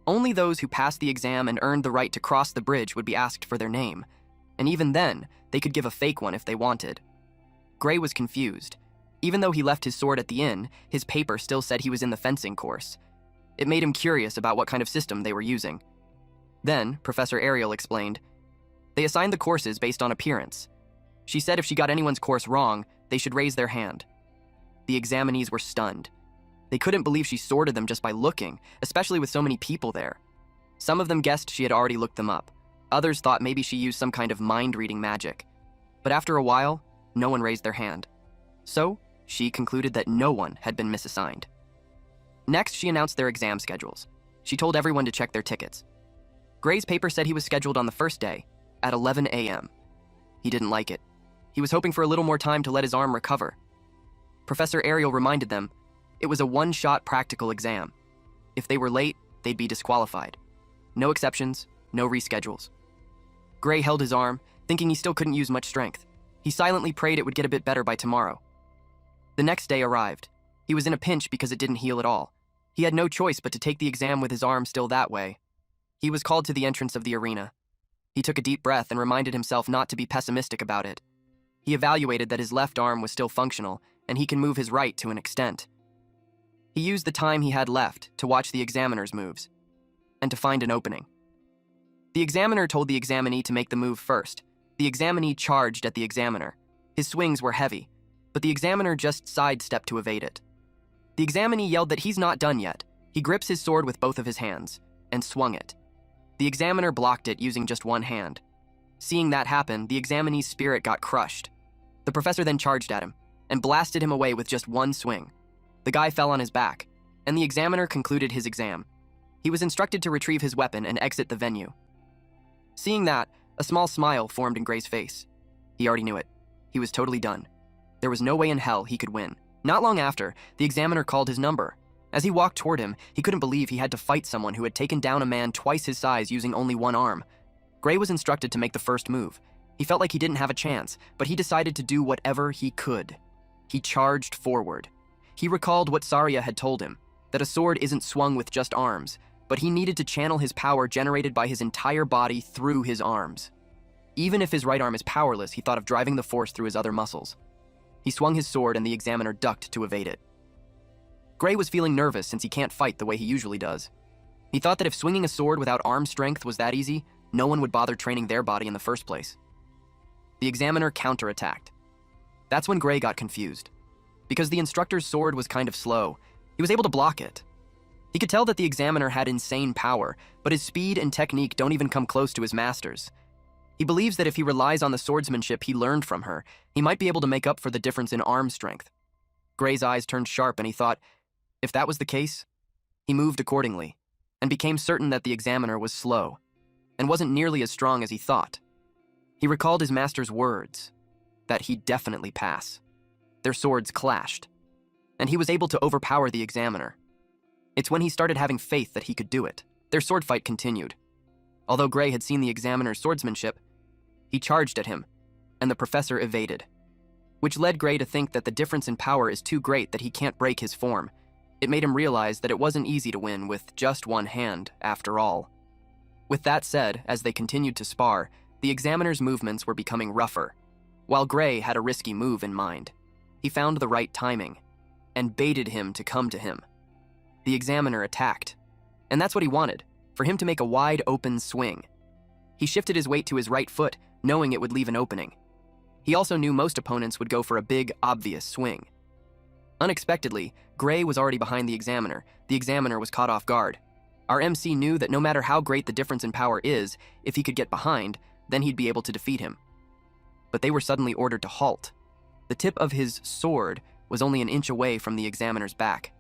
Only those who passed the exam and earned the right to cross the bridge would be asked for their name. And even then, they could give a fake one if they wanted. Gray was confused. Even though he left his sword at the inn, his paper still said he was in the fencing course. It made him curious about what kind of system they were using. Then, Professor Ariel explained, they assigned the courses based on appearance. She said if she got anyone's course wrong, they should raise their hand. The examinees were stunned. They couldn't believe she sorted them just by looking, especially with so many people there. Some of them guessed she had already looked them up. Others thought maybe she used some kind of mind-reading magic. But after a while, no one raised their hand. So, she concluded that no one had been misassigned. Next, she announced their exam schedules. She told everyone to check their tickets. Gray's paper said he was scheduled on the first day, at 11 a.m. He didn't like it. He was hoping for a little more time to let his arm recover. Professor Ariel reminded them it was a one-shot practical exam. If they were late, they'd be disqualified. No exceptions, no reschedules. Gray held his arm, thinking he still couldn't use much strength. He silently prayed it would get a bit better by tomorrow. The next day arrived. He was in a pinch because it didn't heal at all. He had no choice but to take the exam with his arm still that way. He was called to the entrance of the arena. He took a deep breath and reminded himself not to be pessimistic about it. He evaluated that his left arm was still functional, and he can move his right to an extent. He used the time he had left to watch the examiner's moves, and to find an opening. The examiner told the examinee to make the move first. The examinee charged at the examiner. His swings were heavy, but the examiner just sidestepped to evade it. The examinee yelled that he's not done yet. He grips his sword with both of his hands, and swung it. The examiner blocked it using just one hand. Seeing that happen, the examinee's spirit got crushed. The professor then charged at him, and blasted him away with just one swing. The guy fell on his back, and the examiner concluded his exam. He was instructed to retrieve his weapon and exit the venue. Seeing that, a small smile formed in Gray's face. He already knew it. He was totally done. There was no way in hell he could win. Not long after, the examiner called his number. As he walked toward him, he couldn't believe he had to fight someone who had taken down a man twice his size using only one arm. Gray was instructed to make the first move. He felt like he didn't have a chance, but he decided to do whatever he could. He charged forward. He recalled what Saria had told him, that a sword isn't swung with just arms, but he needed to channel his power generated by his entire body through his arms. Even if his right arm is powerless, he thought of driving the force through his other muscles. He swung his sword and the examiner ducked to evade it. Gray was feeling nervous since he can't fight the way he usually does. He thought that if swinging a sword without arm strength was that easy, no one would bother training their body in the first place. The examiner counterattacked. That's when Gray got confused. Because the instructor's sword was kind of slow, he was able to block it. He could tell that the examiner had insane power, but his speed and technique don't even come close to his master's. He believes that if he relies on the swordsmanship he learned from her, he might be able to make up for the difference in arm strength. Gray's eyes turned sharp and he thought, if that was the case, he moved accordingly, and became certain that the examiner was slow, and wasn't nearly as strong as he thought. He recalled his master's words, that he'd definitely pass. Their swords clashed, and he was able to overpower the examiner. It's when he started having faith that he could do it. Their sword fight continued. Although Gray had seen the examiner's swordsmanship, he charged at him, and the professor evaded, which led Gray to think that the difference in power is too great that he can't break his form. It made him realize that it wasn't easy to win with just one hand, after all. With that said, as they continued to spar, the examiner's movements were becoming rougher. While Gray had a risky move in mind, he found the right timing, and baited him to come to him. The examiner attacked, and that's what he wanted, for him to make a wide-open swing. He shifted his weight to his right foot, knowing it would leave an opening. He also knew most opponents would go for a big, obvious swing. Unexpectedly, Gray was already behind the examiner. The examiner was caught off guard. Our MC knew that no matter how great the difference in power is, if he could get behind, then he'd be able to defeat him. But they were suddenly ordered to halt. The tip of his sword was only an inch away from the examiner's back.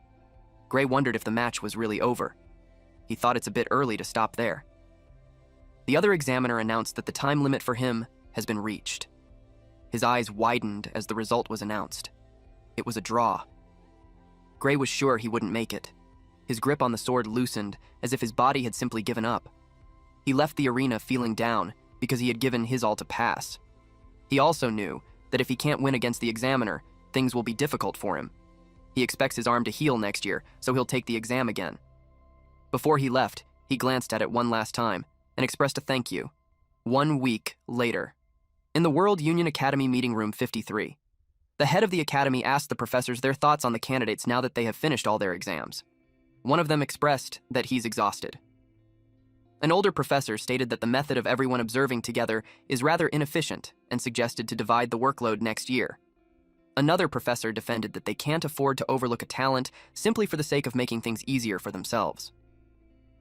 Gray wondered if the match was really over. He thought it's a bit early to stop there. The other examiner announced that the time limit for him has been reached. His eyes widened as the result was announced. It was a draw. Gray was sure he wouldn't make it. His grip on the sword loosened, as if his body had simply given up. He left the arena feeling down, because he had given his all to pass. He also knew that if he can't win against the examiner, things will be difficult for him. He expects his arm to heal next year, so he'll take the exam again. Before he left, he glanced at it one last time and expressed a thank you. 1 week later, in the World Union Academy Meeting Room 53, the head of the academy asked the professors their thoughts on the candidates now that they have finished all their exams. One of them expressed that he's exhausted. An older professor stated that the method of everyone observing together is rather inefficient and suggested to divide the workload next year. Another professor defended that they can't afford to overlook a talent simply for the sake of making things easier for themselves.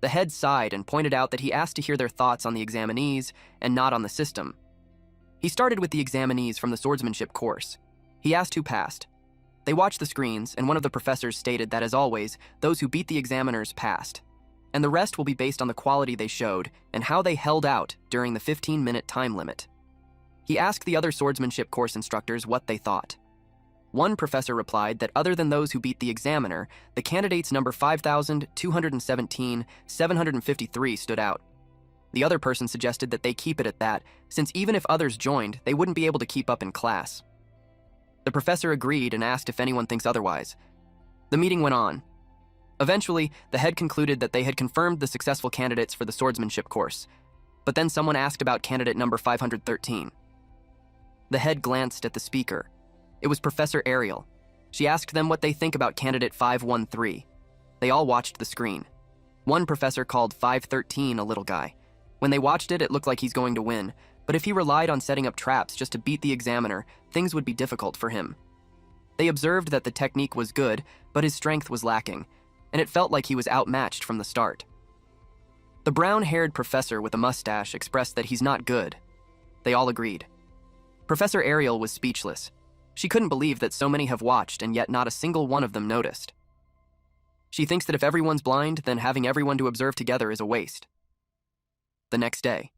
The head sighed and pointed out that he asked to hear their thoughts on the examinees and not on the system. He started with the examinees from the swordsmanship course. He asked who passed. They watched the screens, and one of the professors stated that, as always, those who beat the examiners passed, and the rest will be based on the quality they showed and how they held out during the 15-minute time limit. He asked the other swordsmanship course instructors what they thought. One professor replied that other than those who beat the examiner, the candidates number 5,217, 753 stood out. The other person suggested that they keep it at that, since even if others joined, they wouldn't be able to keep up in class. The professor agreed and asked if anyone thinks otherwise. The meeting went on. Eventually, the head concluded that they had confirmed the successful candidates for the swordsmanship course, but then someone asked about candidate number 513. The head glanced at the speaker. It was Professor Ariel. She asked them what they think about candidate 513. They all watched the screen. One professor called 513 a little guy. When they watched it, it looked like he's going to win, but if he relied on setting up traps just to beat the examiner, things would be difficult for him. They observed that the technique was good, but his strength was lacking, and it felt like he was outmatched from the start. The brown-haired professor with a mustache expressed that he's not good. They all agreed. Professor Ariel was speechless. She couldn't believe that so many have watched and yet not a single one of them noticed. She thinks that if everyone's blind, then having everyone to observe together is a waste. The next day,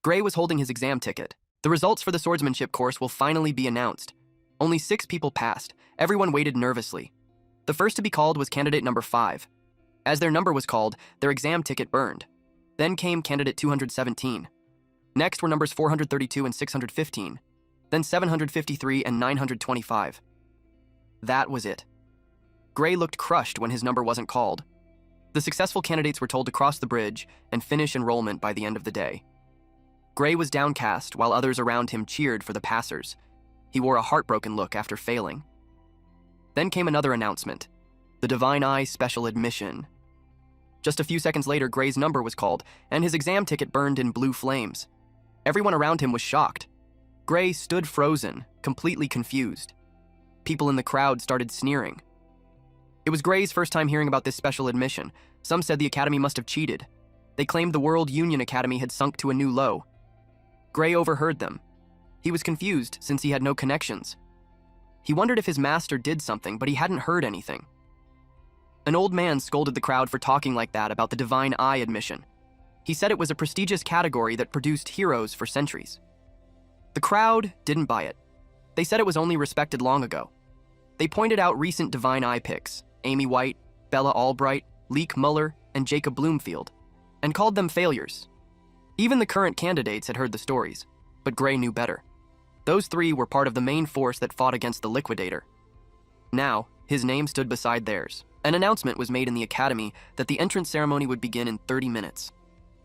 Gray was holding his exam ticket. The results for the swordsmanship course will finally be announced. Only 6 people passed. Everyone waited nervously. The first to be called was candidate number 5. As their number was called, their exam ticket burned. Then came candidate 217. Next were numbers 432 and 615. Then 753 and 925. That was it. Gray looked crushed when his number wasn't called. The successful candidates were told to cross the bridge and finish enrollment by the end of the day. Gray was downcast while others around him cheered for the passers. He wore a heartbroken look after failing. Then came another announcement, the Divine Eye Special Admission. Just a few seconds later, Gray's number was called, and his exam ticket burned in blue flames. Everyone around him was shocked. Gray stood frozen, completely confused. People in the crowd started sneering. It was Gray's first time hearing about this special admission. Some said the academy must have cheated. They claimed the World Union Academy had sunk to a new low. Gray overheard them. He was confused since he had no connections. He wondered if his master did something, but he hadn't heard anything. An old man scolded the crowd for talking like that about the Divine Eye admission. He said it was a prestigious category that produced heroes for centuries. The crowd didn't buy it. They said it was only respected long ago. They pointed out recent Divine Eye picks, Amy White, Bella Albright, Leek Muller, and Jacob Bloomfield, and called them failures. Even the current candidates had heard the stories, but Gray knew better. Those three were part of the main force that fought against the Liquidator. Now, his name stood beside theirs. An announcement was made in the academy that the entrance ceremony would begin in 30 minutes.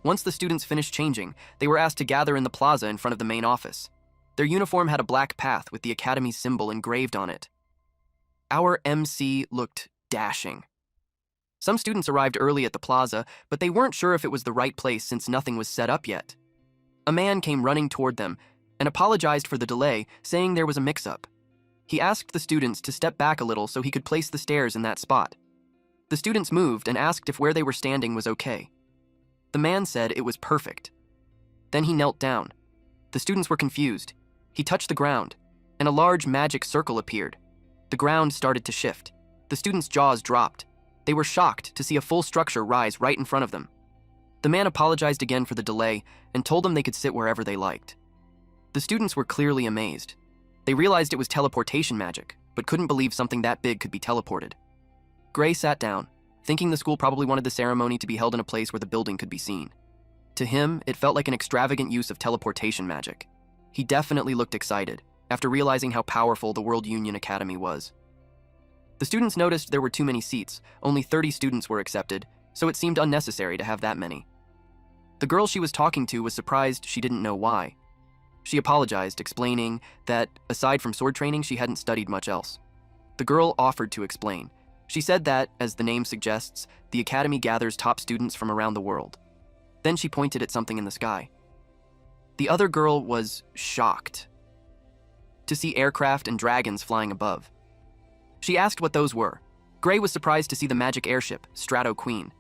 Once the students finished changing, they were asked to gather in the plaza in front of the main office. Their uniform had a black path with the academy's symbol engraved on it. Our MC looked dashing. Some students arrived early at the plaza, but they weren't sure if it was the right place since nothing was set up yet. A man came running toward them and apologized for the delay, saying there was a mix-up. He asked the students to step back a little so he could place the stairs in that spot. The students moved and asked if where they were standing was okay. The man said it was perfect. Then he knelt down. The students were confused. He touched the ground, and a large magic circle appeared. The ground started to shift. The students' jaws dropped. They were shocked to see a full structure rise right in front of them. The man apologized again for the delay and told them they could sit wherever they liked. The students were clearly amazed. They realized it was teleportation magic, but couldn't believe something that big could be teleported. Gray sat down, thinking the school probably wanted the ceremony to be held in a place where the building could be seen. To him, it felt like an extravagant use of teleportation magic. He definitely looked excited, after realizing how powerful the World Union Academy was. The students noticed there were too many seats. Only 30 students were accepted, so it seemed unnecessary to have that many. The girl she was talking to was surprised she didn't know why. She apologized, explaining that, aside from sword training, she hadn't studied much else. The girl offered to explain. She said that, as the name suggests, the academy gathers top students from around the world. Then she pointed at something in the sky. The other girl was shocked to see aircraft and dragons flying above. She asked what those were. Gray was surprised to see the magic airship, Strato Queen.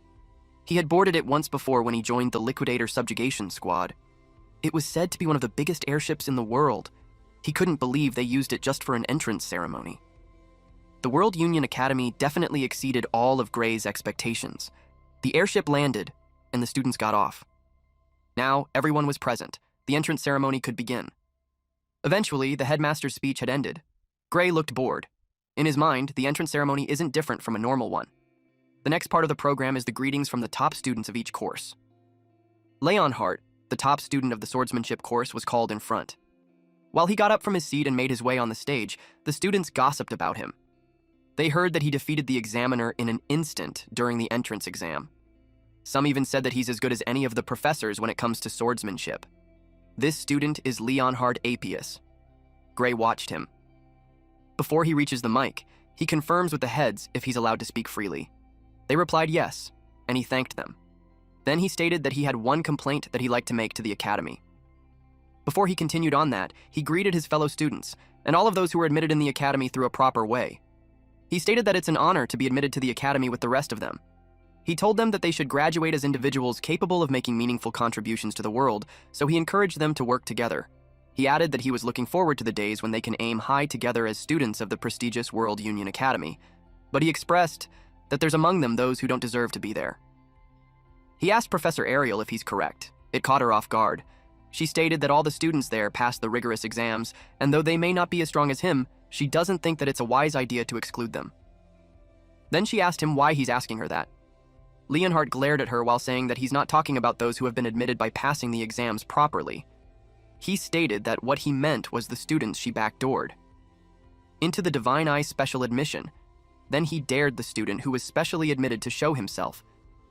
He had boarded it once before when he joined the Liquidator Subjugation Squad. It was said to be one of the biggest airships in the world. He couldn't believe they used it just for an entrance ceremony. The World Union Academy definitely exceeded all of Gray's expectations. The airship landed, and the students got off. Now, everyone was present. The entrance ceremony could begin. Eventually, the headmaster's speech had ended. Gray looked bored. In his mind, the entrance ceremony isn't different from a normal one. The next part of the program is the greetings from the top students of each course. Leonhardt, the top student of the swordsmanship course, was called in front. While he got up from his seat and made his way on the stage, the students gossiped about him. They heard that he defeated the examiner in an instant during the entrance exam. Some even said that he's as good as any of the professors when it comes to swordsmanship. This student is Leonhard Apius. Gray watched him. Before he reaches the mic, he confirms with the heads if he's allowed to speak freely. They replied yes, and he thanked them. Then he stated that he had one complaint that he'd like to make to the academy. Before he continued on that, he greeted his fellow students, and all of those who were admitted in the academy through a proper way. He stated that it's an honor to be admitted to the academy with the rest of them. He told them that they should graduate as individuals capable of making meaningful contributions to the world, so he encouraged them to work together. He added that he was looking forward to the days when they can aim high together as students of the prestigious World Union Academy, but he expressed that there's among them those who don't deserve to be there. He asked Professor Ariel if he's correct. It caught her off guard. She stated that all the students there passed the rigorous exams, and though they may not be as strong as him, she doesn't think that it's a wise idea to exclude them. Then she asked him why he's asking her that. Leonhardt glared at her while saying that he's not talking about those who have been admitted by passing the exams properly. He stated that what he meant was the students she backdoored into the Divine Eye special admission. Then he dared the student who was specially admitted to show himself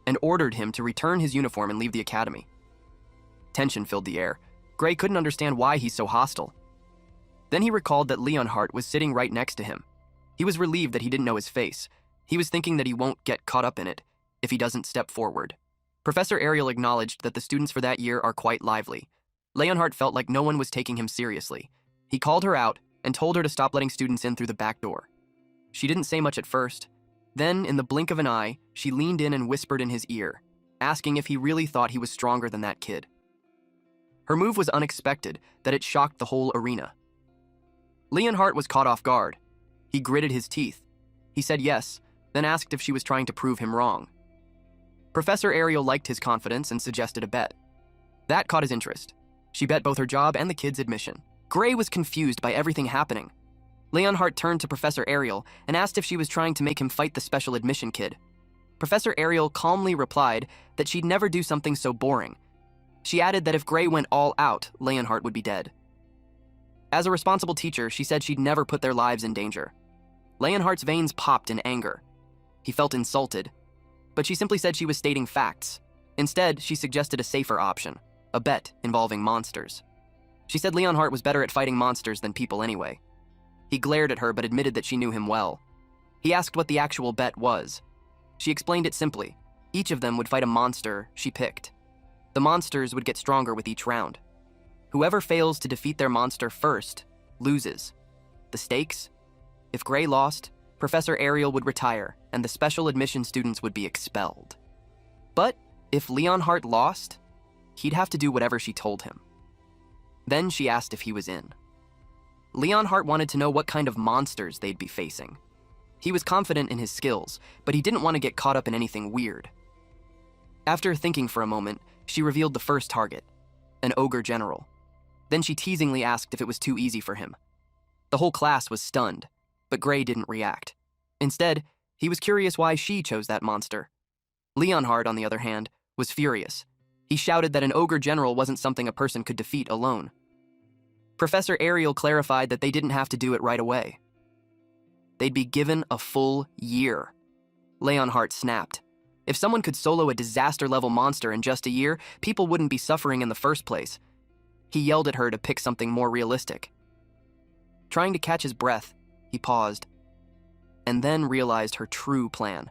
and ordered him to return his uniform and leave the academy. Tension filled the air. Gray couldn't understand why he's so hostile. Then he recalled that Leonhardt was sitting right next to him. He was relieved that he didn't know his face. He was thinking that he won't get caught up in it. if he doesn't step forward. Professor Ariel acknowledged that the students for that year are quite lively. Leonhardt felt like no one was taking him seriously. He called her out and told her to stop letting students in through the back door. She didn't say much at first. Then, in the blink of an eye, she leaned in and whispered in his ear, asking if he really thought he was stronger than that kid. Her move was unexpected, that it shocked the whole arena. Leonhardt was caught off guard. He gritted his teeth. He said yes, then asked if she was trying to prove him wrong. Professor Ariel liked his confidence and suggested a bet. That caught his interest. She bet both her job and the kid's admission. Gray was confused by everything happening. Leonhardt turned to Professor Ariel and asked if she was trying to make him fight the special admission kid. Professor Ariel calmly replied that she'd never do something so boring. She added that if Gray went all out, Leonhardt would be dead. As a responsible teacher, she said she'd never put their lives in danger. Leonhardt's veins popped in anger. He felt insulted, but she simply said she was stating facts. Instead, she suggested a safer option, a bet involving monsters. She said Leonhardt was better at fighting monsters than people anyway. He glared at her but admitted that she knew him well. He asked what the actual bet was. She explained it simply. Each of them would fight a monster she picked. The monsters would get stronger with each round. Whoever fails to defeat their monster first loses. The stakes? If Gray lost, Professor Ariel would retire and the special admission students would be expelled. But if Leonhardt lost, he'd have to do whatever she told him. Then she asked if he was in. Leonhardt wanted to know what kind of monsters they'd be facing. He was confident in his skills, but he didn't want to get caught up in anything weird. After thinking for a moment, she revealed the first target, an ogre general. Then she teasingly asked if it was too easy for him. The whole class was stunned, but Gray didn't react. Instead, he was curious why she chose that monster. Leonhardt, on the other hand, was furious. He shouted that an ogre general wasn't something a person could defeat alone. Professor Ariel clarified that they didn't have to do it right away. They'd be given a full year. Leonhardt snapped. If someone could solo a disaster-level monster in just a year, people wouldn't be suffering in the first place. He yelled at her to pick something more realistic. Trying to catch his breath, he paused, and then realized her true plan.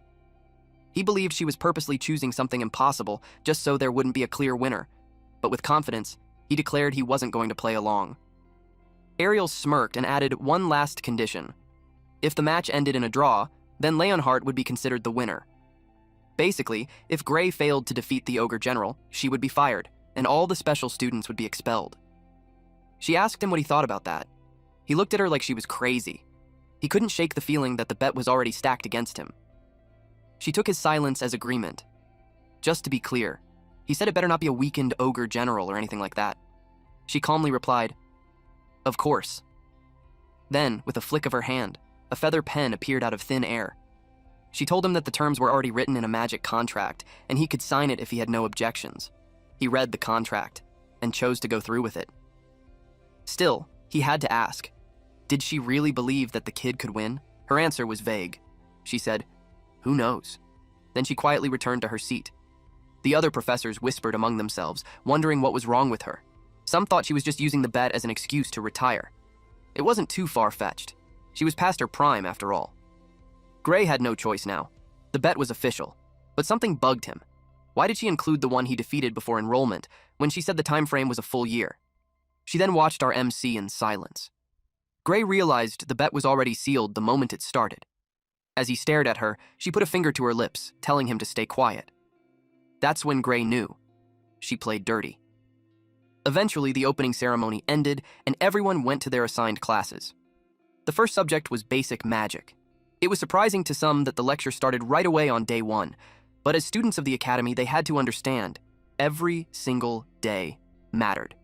He believed she was purposely choosing something impossible just so there wouldn't be a clear winner, but with confidence, he declared he wasn't going to play along. Ariel smirked and added one last condition. If the match ended in a draw, then Leonhardt would be considered the winner. Basically, if Gray failed to defeat the ogre general, she would be fired, and all the special students would be expelled. She asked him what he thought about that. He looked at her like she was crazy. He couldn't shake the feeling that the bet was already stacked against him. She took his silence as agreement. Just to be clear, he said it better not be a weakened ogre general or anything like that. She calmly replied, "Of course." Then, with a flick of her hand, a feather pen appeared out of thin air. She told him that the terms were already written in a magic contract, and he could sign it if he had no objections. He read the contract, and chose to go through with it. Still, he had to ask, did she really believe that the kid could win? Her answer was vague. She said, "Who knows?" Then she quietly returned to her seat. The other professors whispered among themselves, wondering what was wrong with her. Some thought she was just using the bet as an excuse to retire. It wasn't too far-fetched. She was past her prime, after all. Gray had no choice now. The bet was official, but something bugged him. Why did she include the one he defeated before enrollment when she said the time frame was a full year? She then watched our MC in silence. Gray realized the bet was already sealed the moment it started. As he stared at her, she put a finger to her lips, telling him to stay quiet. That's when Gray knew. She played dirty. Eventually, the opening ceremony ended, and everyone went to their assigned classes. The first subject was basic magic. It was surprising to some that the lecture started right away on day one, but as students of the academy, they had to understand every single day mattered.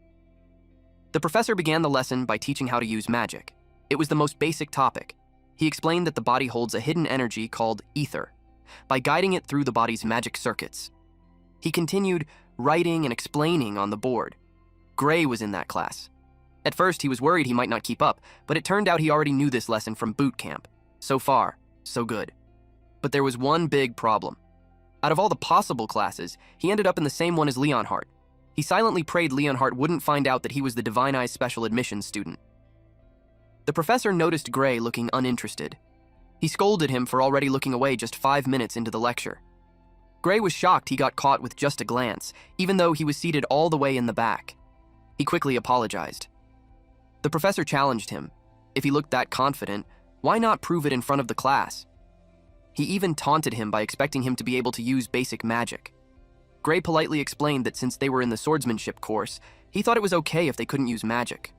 The professor began the lesson by teaching how to use magic. It was the most basic topic. He explained that the body holds a hidden energy called ether, by guiding it through the body's magic circuits. He continued writing and explaining on the board. Gray was in that class. At first, he was worried he might not keep up, but it turned out he already knew this lesson from boot camp. So far, so good. But there was one big problem. Out of all the possible classes, he ended up in the same one as Leonhardt. He silently prayed Leonhardt wouldn't find out that he was the Divine Eyes special admissions student. The professor noticed Gray looking uninterested. He scolded him for already looking away just 5 minutes into the lecture. Gray was shocked he got caught with just a glance, even though he was seated all the way in the back. He quickly apologized. The professor challenged him. If he looked that confident, why not prove it in front of the class? He even taunted him by expecting him to be able to use basic magic. Gray politely explained that since they were in the swordsmanship course, he thought it was okay if they couldn't use magic.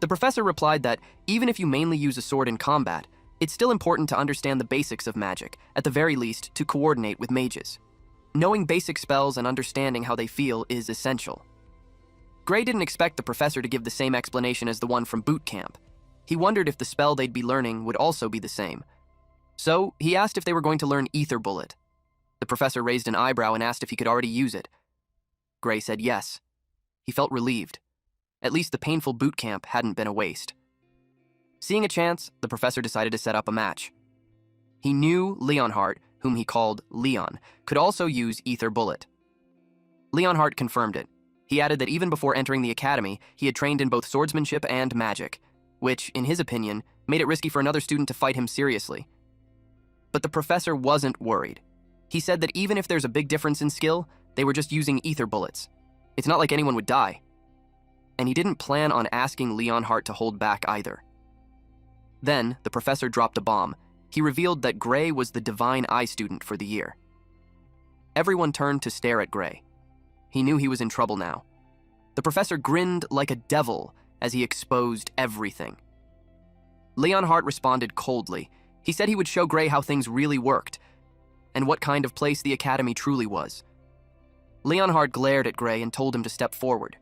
The professor replied that even if you mainly use a sword in combat, it's still important to understand the basics of magic, at the very least to coordinate with mages. Knowing basic spells and understanding how they feel is essential. Gray didn't expect the professor to give the same explanation as the one from boot camp. He wondered if the spell they'd be learning would also be the same. So, he asked if they were going to learn Ether Bullet. The professor raised an eyebrow and asked if he could already use it. Gray said yes. He felt relieved. At least the painful boot camp hadn't been a waste. Seeing a chance, the professor decided to set up a match. He knew Leonhardt, whom he called Leon, could also use Ether Bullet. Leonhardt confirmed it. He added that even before entering the academy, he had trained in both swordsmanship and magic, which, in his opinion, made it risky for another student to fight him seriously. But the professor wasn't worried. He said that even if there's a big difference in skill, they were just using ether bullets. It's not like anyone would die. And he didn't plan on asking Leonhardt to hold back either. Then, the professor dropped a bomb. He revealed that Gray was the Divine Eye student for the year. Everyone turned to stare at Gray. He knew he was in trouble now. The professor grinned like a devil as he exposed everything. Leonhardt responded coldly. He said he would show Gray how things really worked, and what kind of place the academy truly was. Leonhardt glared at Gray and told him to step forward.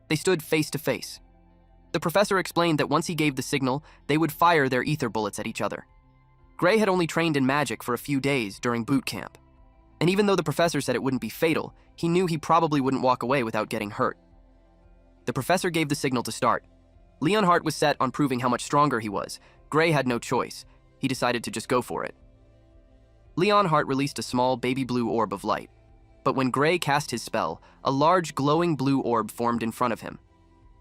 They stood face to face. The professor explained that once he gave the signal, they would fire their ether bullets at each other. Gray had only trained in magic for a few days during boot camp, and even though the professor said it wouldn't be fatal, he knew he probably wouldn't walk away without getting hurt. The professor gave the signal to start. Leonhardt was set on proving how much stronger he was. Gray had no choice. He decided to just go for it. Leonhardt released a small baby blue orb of light, but when Gray cast his spell, a large glowing blue orb formed in front of him.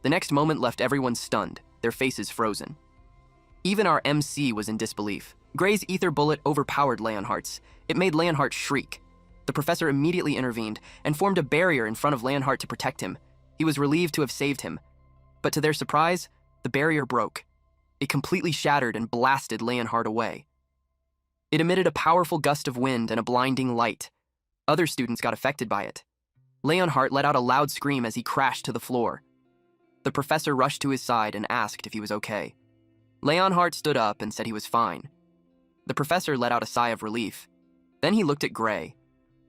The next moment left everyone stunned, their faces frozen. Even our MC was in disbelief. Gray's ether bullet overpowered Leonhardt's. It made Leonhardt shriek. The professor immediately intervened and formed a barrier in front of Leonhardt to protect him. He was relieved to have saved him. But to their surprise, the barrier broke. It completely shattered and blasted Leonhardt away. It emitted a powerful gust of wind and a blinding light. Other students got affected by it. Leonhardt let out a loud scream as he crashed to the floor. The professor rushed to his side and asked if he was okay. Leonhardt stood up and said he was fine. The professor let out a sigh of relief. Then he looked at Gray.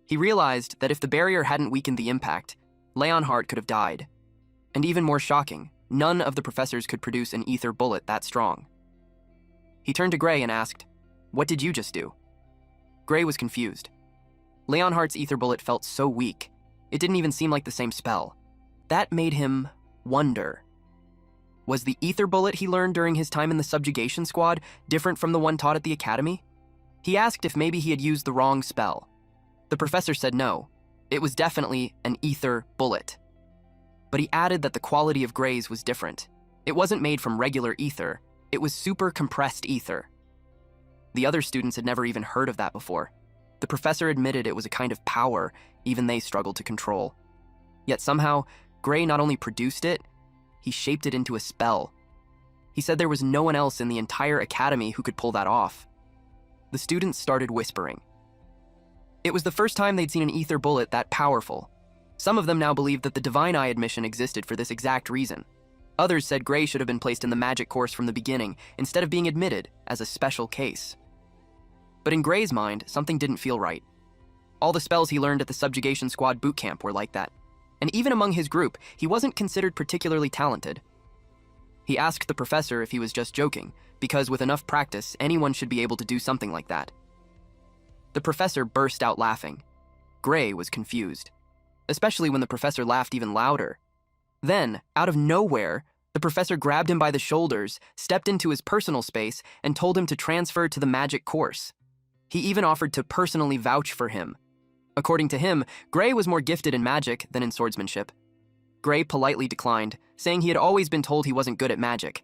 He realized that if the barrier hadn't weakened the impact, Leonhardt could have died. And even more shocking, none of the professors could produce an ether bullet that strong. He turned to Gray and asked, "What did you just do?" Gray was confused. Leonhardt's ether bullet felt so weak, it didn't even seem like the same spell. That made him wonder. Was the ether bullet he learned during his time in the subjugation squad different from the one taught at the academy? He asked if maybe he had used the wrong spell. The professor said no. It was definitely an ether bullet. But he added that the quality of Gray's was different. It wasn't made from regular ether, it was super compressed ether. The other students had never even heard of that before. The professor admitted it was a kind of power even they struggled to control. Yet somehow, Gray not only produced it, he shaped it into a spell. He said there was no one else in the entire academy who could pull that off. The students started whispering. It was the first time they'd seen an ether bullet that powerful. Some of them now believed that the Divine Eye admission existed for this exact reason. Others said Gray should have been placed in the magic course from the beginning, instead of being admitted as a special case. But in Gray's mind, something didn't feel right. All the spells he learned at the Subjugation Squad boot camp were like that. And even among his group, he wasn't considered particularly talented. He asked the professor if he was just joking, because with enough practice, anyone should be able to do something like that. The professor burst out laughing. Gray was confused, especially when the professor laughed even louder. Then, out of nowhere, the professor grabbed him by the shoulders, stepped into his personal space, and told him to transfer to the magic course. He even offered to personally vouch for him. According to him, Gray was more gifted in magic than in swordsmanship. Gray politely declined, saying he had always been told he wasn't good at magic.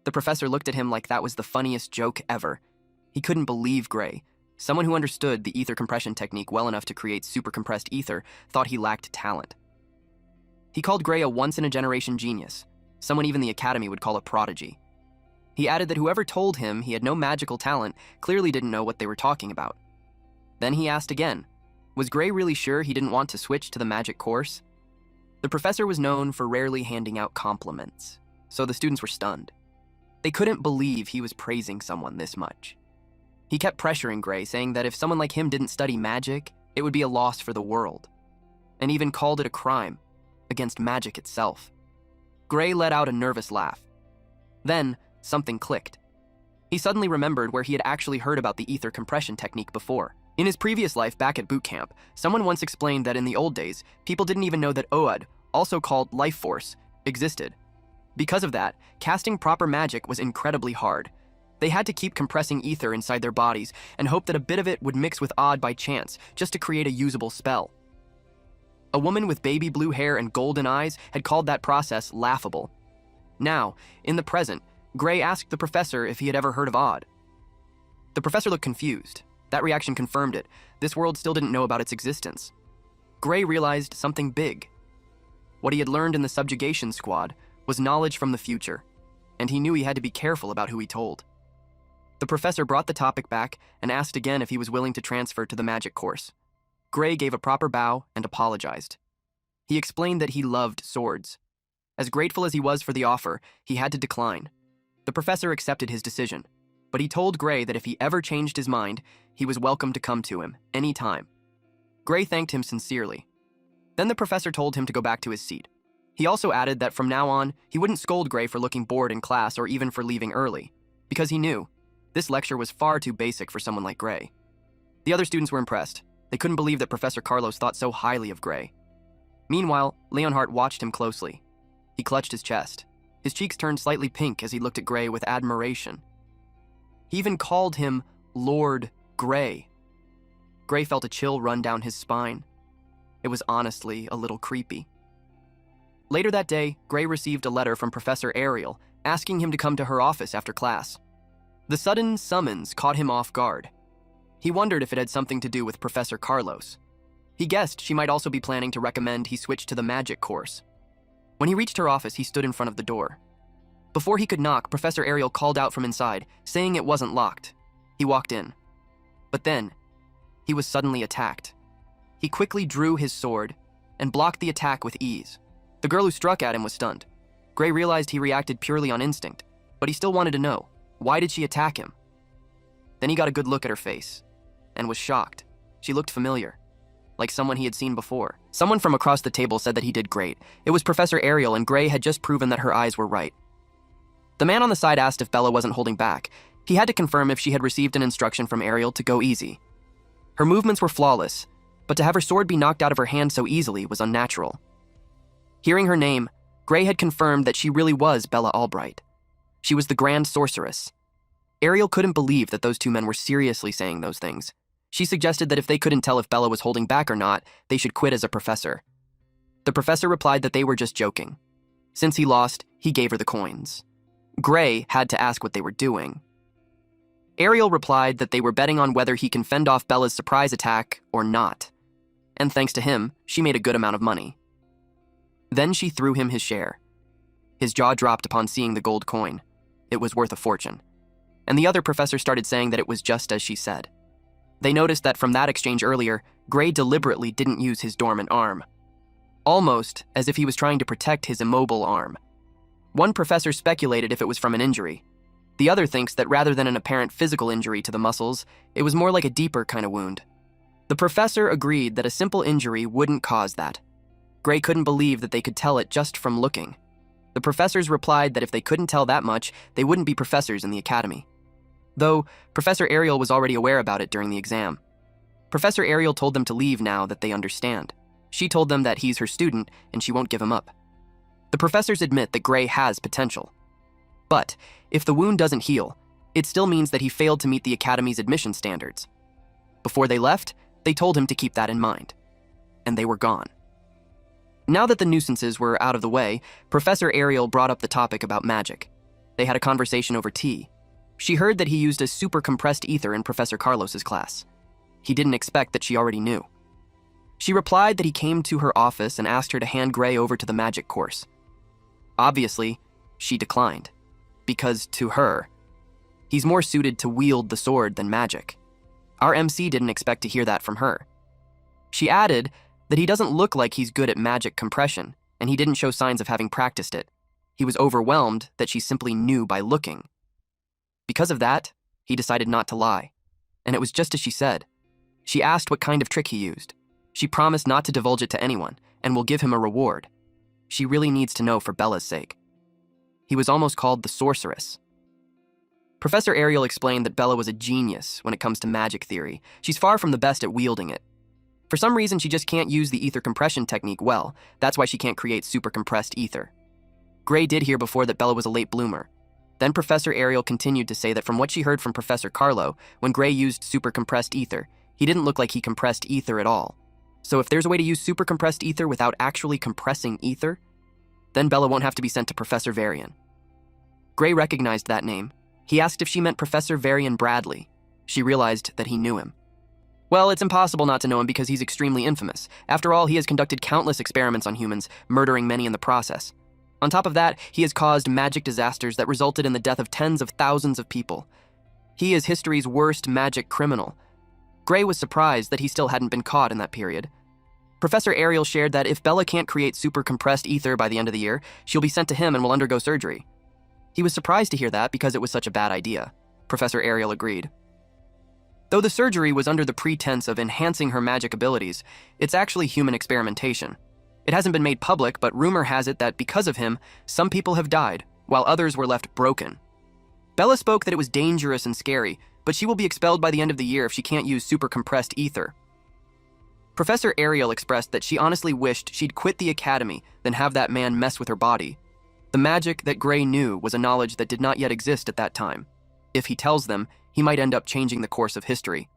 The professor looked at him like that was the funniest joke ever. He couldn't believe Gray. Someone who understood the ether compression technique well enough to create supercompressed ether thought he lacked talent. He called Gray a once-in-a-generation genius, someone even the Academy would call a prodigy. He added that whoever told him he had no magical talent clearly didn't know what they were talking about. Then he asked again, was Gray really sure he didn't want to switch to the magic course? The professor was known for rarely handing out compliments, so the students were stunned. They couldn't believe he was praising someone this much. He kept pressuring Gray, saying that if someone like him didn't study magic, it would be a loss for the world, and even called it a crime against magic itself. Gray let out a nervous laugh. Then, something clicked. He suddenly remembered where he had actually heard about the ether compression technique before. In his previous life back at boot camp, someone once explained that in the old days, people didn't even know that OUD, also called life force, existed. Because of that, casting proper magic was incredibly hard. They had to keep compressing ether inside their bodies and hope that a bit of it would mix with odd by chance, just to create a usable spell. A woman with baby blue hair and golden eyes had called that process laughable. Now, in the present, Gray asked the professor if he had ever heard of odd. The professor looked confused. That reaction confirmed it. This world still didn't know about its existence. Gray realized something big. What he had learned in the subjugation squad was knowledge from the future, and he knew he had to be careful about who he told. The professor brought the topic back and asked again if he was willing to transfer to the magic course. Gray gave a proper bow and apologized. He explained that he loved swords. As grateful as he was for the offer, he had to decline. The professor accepted his decision, but he told Gray that if he ever changed his mind, he was welcome to come to him, any time. Gray thanked him sincerely. Then the professor told him to go back to his seat. He also added that from now on, he wouldn't scold Gray for looking bored in class or even for leaving early, because he knew this lecture was far too basic for someone like Gray. The other students were impressed. They couldn't believe that Professor Carlos thought so highly of Gray. Meanwhile, Leonhardt watched him closely. He clutched his chest. His cheeks turned slightly pink as he looked at Gray with admiration. He even called him Lord Gray. Gray felt a chill run down his spine. It was honestly a little creepy. Later that day, Gray received a letter from Professor Ariel asking him to come to her office after class. The sudden summons caught him off guard. He wondered if it had something to do with Professor Carlos. He guessed she might also be planning to recommend he switch to the magic course. When he reached her office, he stood in front of the door. Before he could knock, Professor Ariel called out from inside, saying it wasn't locked. He walked in. But then, he was suddenly attacked. He quickly drew his sword and blocked the attack with ease. The girl who struck at him was stunned. Gray realized he reacted purely on instinct, but he still wanted to know, why did she attack him? Then he got a good look at her face and was shocked. She looked familiar, like someone he had seen before. Someone from across the table said that he did great. It was Professor Ariel, and Gray had just proven that her eyes were right. The man on the side asked if Bella wasn't holding back. He had to confirm if she had received an instruction from Ariel to go easy. Her movements were flawless, but to have her sword be knocked out of her hand so easily was unnatural. Hearing her name, Gray had confirmed that she really was Bella Albright. She was the Grand Sorceress. Ariel couldn't believe that those two men were seriously saying those things. She suggested that if they couldn't tell if Bella was holding back or not, they should quit as a professor. The professor replied that they were just joking. Since he lost, he gave her the coins. Gray had to ask what they were doing. Ariel replied that they were betting on whether he can fend off Bella's surprise attack or not. And thanks to him, she made a good amount of money. Then she threw him his share. His jaw dropped upon seeing the gold coin. It was worth a fortune. And the other professor started saying that it was just as she said. They noticed that from that exchange earlier, Gray deliberately didn't use his dormant arm. Almost as if he was trying to protect his immobile arm. One professor speculated if it was from an injury. The other thinks that rather than an apparent physical injury to the muscles, it was more like a deeper kind of wound. The professor agreed that a simple injury wouldn't cause that. Gray couldn't believe that they could tell it just from looking. The professors replied that if they couldn't tell that much, they wouldn't be professors in the academy. Though, Professor Ariel was already aware about it during the exam. Professor Ariel told them to leave now that they understand. She told them that he's her student and she won't give him up. The professors admit that Gray has potential. But, if the wound doesn't heal, it still means that he failed to meet the academy's admission standards. Before they left, they told him to keep that in mind. And they were gone. Now that the nuisances were out of the way, Professor Ariel brought up the topic about magic. They had a conversation over tea. She heard that he used a super compressed ether in Professor Carlos's class. He didn't expect that she already knew. She replied that he came to her office and asked her to hand Gray over to the magic course. Obviously, she declined, because to her, he's more suited to wield the sword than magic. Our MC didn't expect to hear that from her. She added that he doesn't look like he's good at magic compression, and he didn't show signs of having practiced it. He was overwhelmed that she simply knew by looking. Because of that, he decided not to lie. And it was just as she said. She asked what kind of trick he used. She promised not to divulge it to anyone, and will give him a reward. She really needs to know for Bella's sake. He was almost called the sorceress. Professor Ariel explained that Bella was a genius when it comes to magic theory. She's far from the best at wielding it. For some reason, she just can't use the ether compression technique well. That's why she can't create super compressed ether. Gray did hear before that Bella was a late bloomer. Then Professor Ariel continued to say that from what she heard from Professor Carlo, when Gray used super compressed ether, he didn't look like he compressed ether at all. So if there's a way to use super compressed ether without actually compressing ether, then Bella won't have to be sent to Professor Varian. Gray recognized that name. He asked if she meant Professor Varian Bradley. She realized that he knew him. Well, it's impossible not to know him because he's extremely infamous. After all, he has conducted countless experiments on humans, murdering many in the process. On top of that, he has caused magic disasters that resulted in the death of tens of thousands of people. He is history's worst magic criminal. Gray was surprised that he still hadn't been caught in that period. Professor Ariel shared that if Bella can't create super compressed ether by the end of the year, she'll be sent to him and will undergo surgery. He was surprised to hear that because it was such a bad idea. Professor Ariel agreed. Though the surgery was under the pretense of enhancing her magic abilities, it's actually human experimentation. It hasn't been made public, but rumor has it that because of him, some people have died, while others were left broken. Bella spoke that it was dangerous and scary, but she will be expelled by the end of the year if she can't use super compressed ether. Professor Ariel expressed that she honestly wished she'd quit the academy than have that man mess with her body. The magic that Gray knew was a knowledge that did not yet exist at that time. If he tells them, he might end up changing the course of history.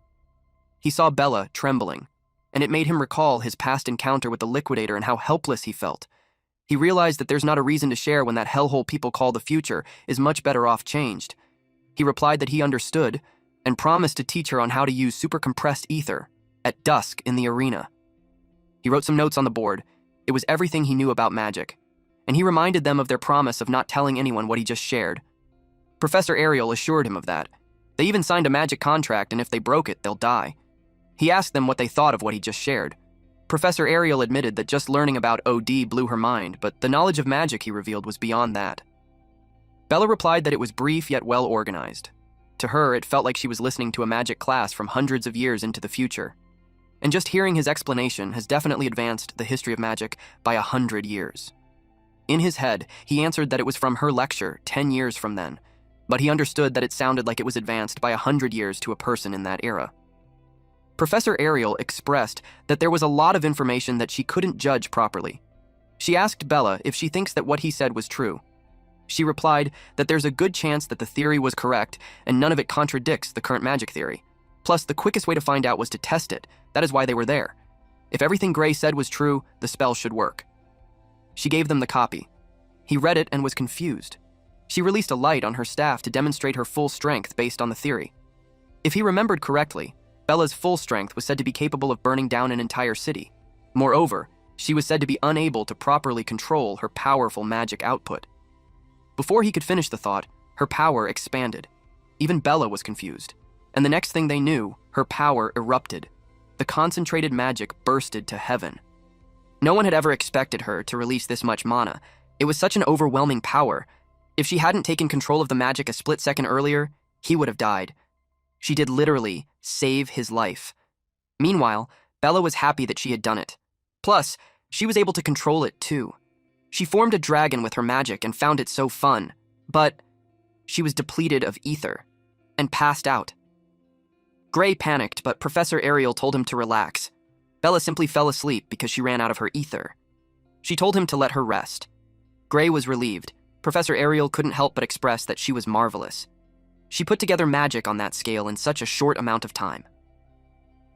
He saw Bella trembling, and it made him recall his past encounter with the Liquidator and how helpless he felt. He realized that there's not a reason to share when that hellhole people call the future is much better off changed. He replied that he understood and promised to teach her on how to use super compressed ether at dusk in the arena. He wrote some notes on the board. It was everything he knew about magic, and he reminded them of their promise of not telling anyone what he just shared. Professor Ariel assured him of that. They even signed a magic contract, and if they broke it, they'll die. He asked them what they thought of what he just shared. Professor Ariel admitted that just learning about OD blew her mind, but the knowledge of magic he revealed was beyond that. Bella replied that it was brief yet well organized. To her, it felt like she was listening to a magic class from hundreds of years into the future. And just hearing his explanation has definitely advanced the history of magic by 100 years. In his head, he answered that it was from her lecture 10 years from then, but he understood that it sounded like it was advanced by 100 years to a person in that era. Professor Ariel expressed that there was a lot of information that she couldn't judge properly. She asked Bella if she thinks that what he said was true. She replied that there's a good chance that the theory was correct and none of it contradicts the current magic theory. Plus, the quickest way to find out was to test it. That is why they were there. If everything Gray said was true, the spell should work. She gave them the copy. He read it and was confused. She released a light on her staff to demonstrate her full strength based on the theory. If he remembered correctly, Bella's full strength was said to be capable of burning down an entire city. Moreover, she was said to be unable to properly control her powerful magic output. Before he could finish the thought, her power expanded. Even Bella was confused. And the next thing they knew, her power erupted. The concentrated magic bursted to heaven. No one had ever expected her to release this much mana. It was such an overwhelming power. If she hadn't taken control of the magic a split second earlier, he would have died. She did literally save his life. Meanwhile, Bella was happy that she had done it. Plus, she was able to control it too. She formed a dragon with her magic and found it so fun, but she was depleted of ether and passed out. Gray panicked, but Professor Ariel told him to relax. Bella simply fell asleep because she ran out of her ether. She told him to let her rest. Gray was relieved. Professor Ariel couldn't help but express that she was marvelous. She put together magic on that scale in such a short amount of time.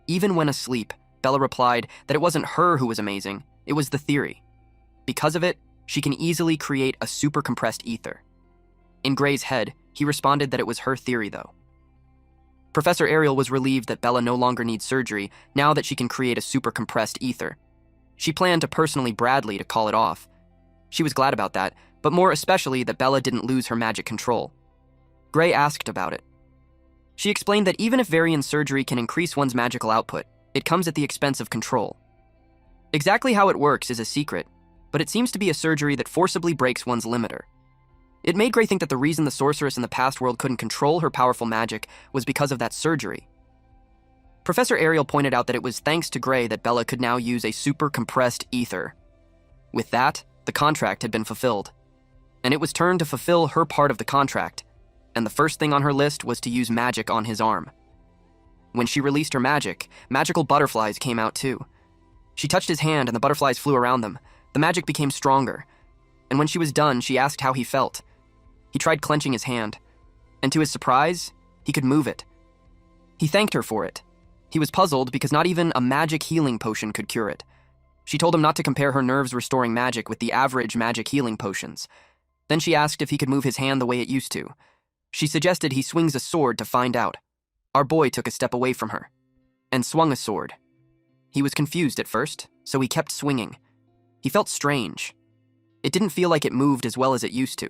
Even when asleep, Bella replied that it wasn't her who was amazing, it was the theory. Because of it, she can easily create a super compressed ether. In Gray's head, He responded that it was her theory, though. Professor Ariel was relieved that Bella no longer needs surgery now that she can create a super compressed ether. She planned to personally Bradley to call it off. She was glad about that, but more especially that Bella didn't lose her magic control. Gray asked about it. She explained that even if variant surgery can increase one's magical output, it comes at the expense of control. Exactly how it works is a secret, but it seems to be a surgery that forcibly breaks one's limiter. It made Gray think that the reason the sorceress in the past world couldn't control her powerful magic was because of that surgery. Professor Ariel pointed out that it was thanks to Gray that Bella could now use a super compressed ether. With that, the contract had been fulfilled, and it was turned to fulfill her part of the contract, and the first thing on her list was to use magic on his arm. When she released her magic, magical butterflies came out too. She touched his hand and the butterflies flew around them. The magic became stronger, and when she was done, she asked how he felt. He tried clenching his hand, and to his surprise, he could move it. He thanked her for it. He was puzzled because not even a magic healing potion could cure it. She told him not to compare her nerves-restoring magic with the average magic healing potions. Then she asked if he could move his hand the way it used to. She suggested he swings a sword to find out. Our boy took a step away from her and swung a sword. He was confused at first, so he kept swinging. He felt strange. It didn't feel like it moved as well as it used to.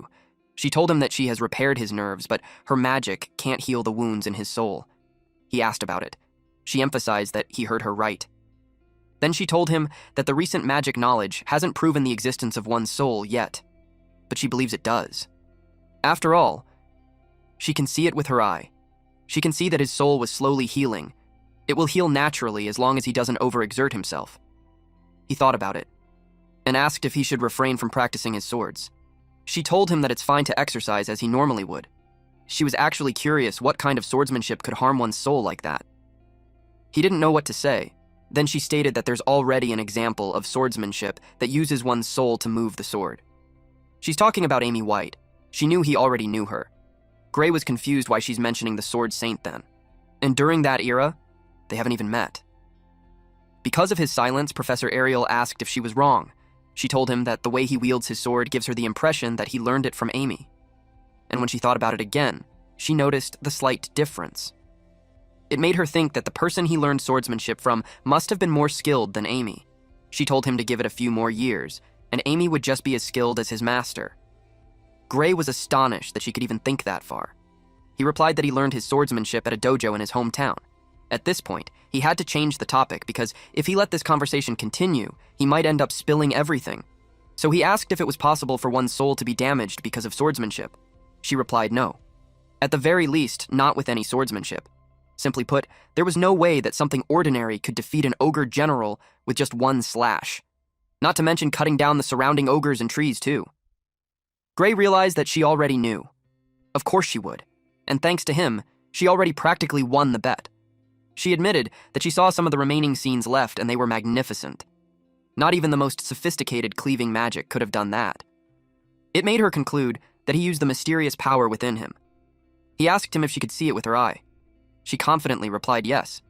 She told him that she has repaired his nerves, but her magic can't heal the wounds in his soul. He asked about it. She emphasized that he heard her right. Then she told him that the recent magic knowledge hasn't proven the existence of one's soul yet, but she believes it does. After all, she can see it with her eye. She can see that his soul was slowly healing. It will heal naturally as long as he doesn't overexert himself. He thought about it and asked if he should refrain from practicing his swords. She told him that it's fine to exercise as he normally would. She was actually curious what kind of swordsmanship could harm one's soul like that. He didn't know what to say. Then she stated that there's already an example of swordsmanship that uses one's soul to move the sword. She's talking about Amy White. She knew he already knew her. Gray was confused why she's mentioning the Sword Saint then. And during that era, they haven't even met. Because of his silence, Professor Ariel asked if she was wrong. She told him that the way he wields his sword gives her the impression that he learned it from Amy. And when she thought about it again, she noticed the slight difference. It made her think that the person he learned swordsmanship from must have been more skilled than Amy. She told him to give it a few more years, and Amy would just be as skilled as his master. Gray was astonished that she could even think that far. He replied that he learned his swordsmanship at a dojo in his hometown. At this point, he had to change the topic because if he let this conversation continue, he might end up spilling everything. So he asked if it was possible for one's soul to be damaged because of swordsmanship. She replied no. At the very least, not with any swordsmanship. Simply put, there was no way that something ordinary could defeat an ogre general with just one slash. Not to mention cutting down the surrounding ogres and trees too. Gray realized that she already knew. Of course she would. And thanks to him, she already practically won the bet. She admitted that she saw some of the remaining scenes left and they were magnificent. Not even the most sophisticated cleaving magic could have done that. It made her conclude that he used the mysterious power within him. He asked him if she could see it with her eye. She confidently replied yes.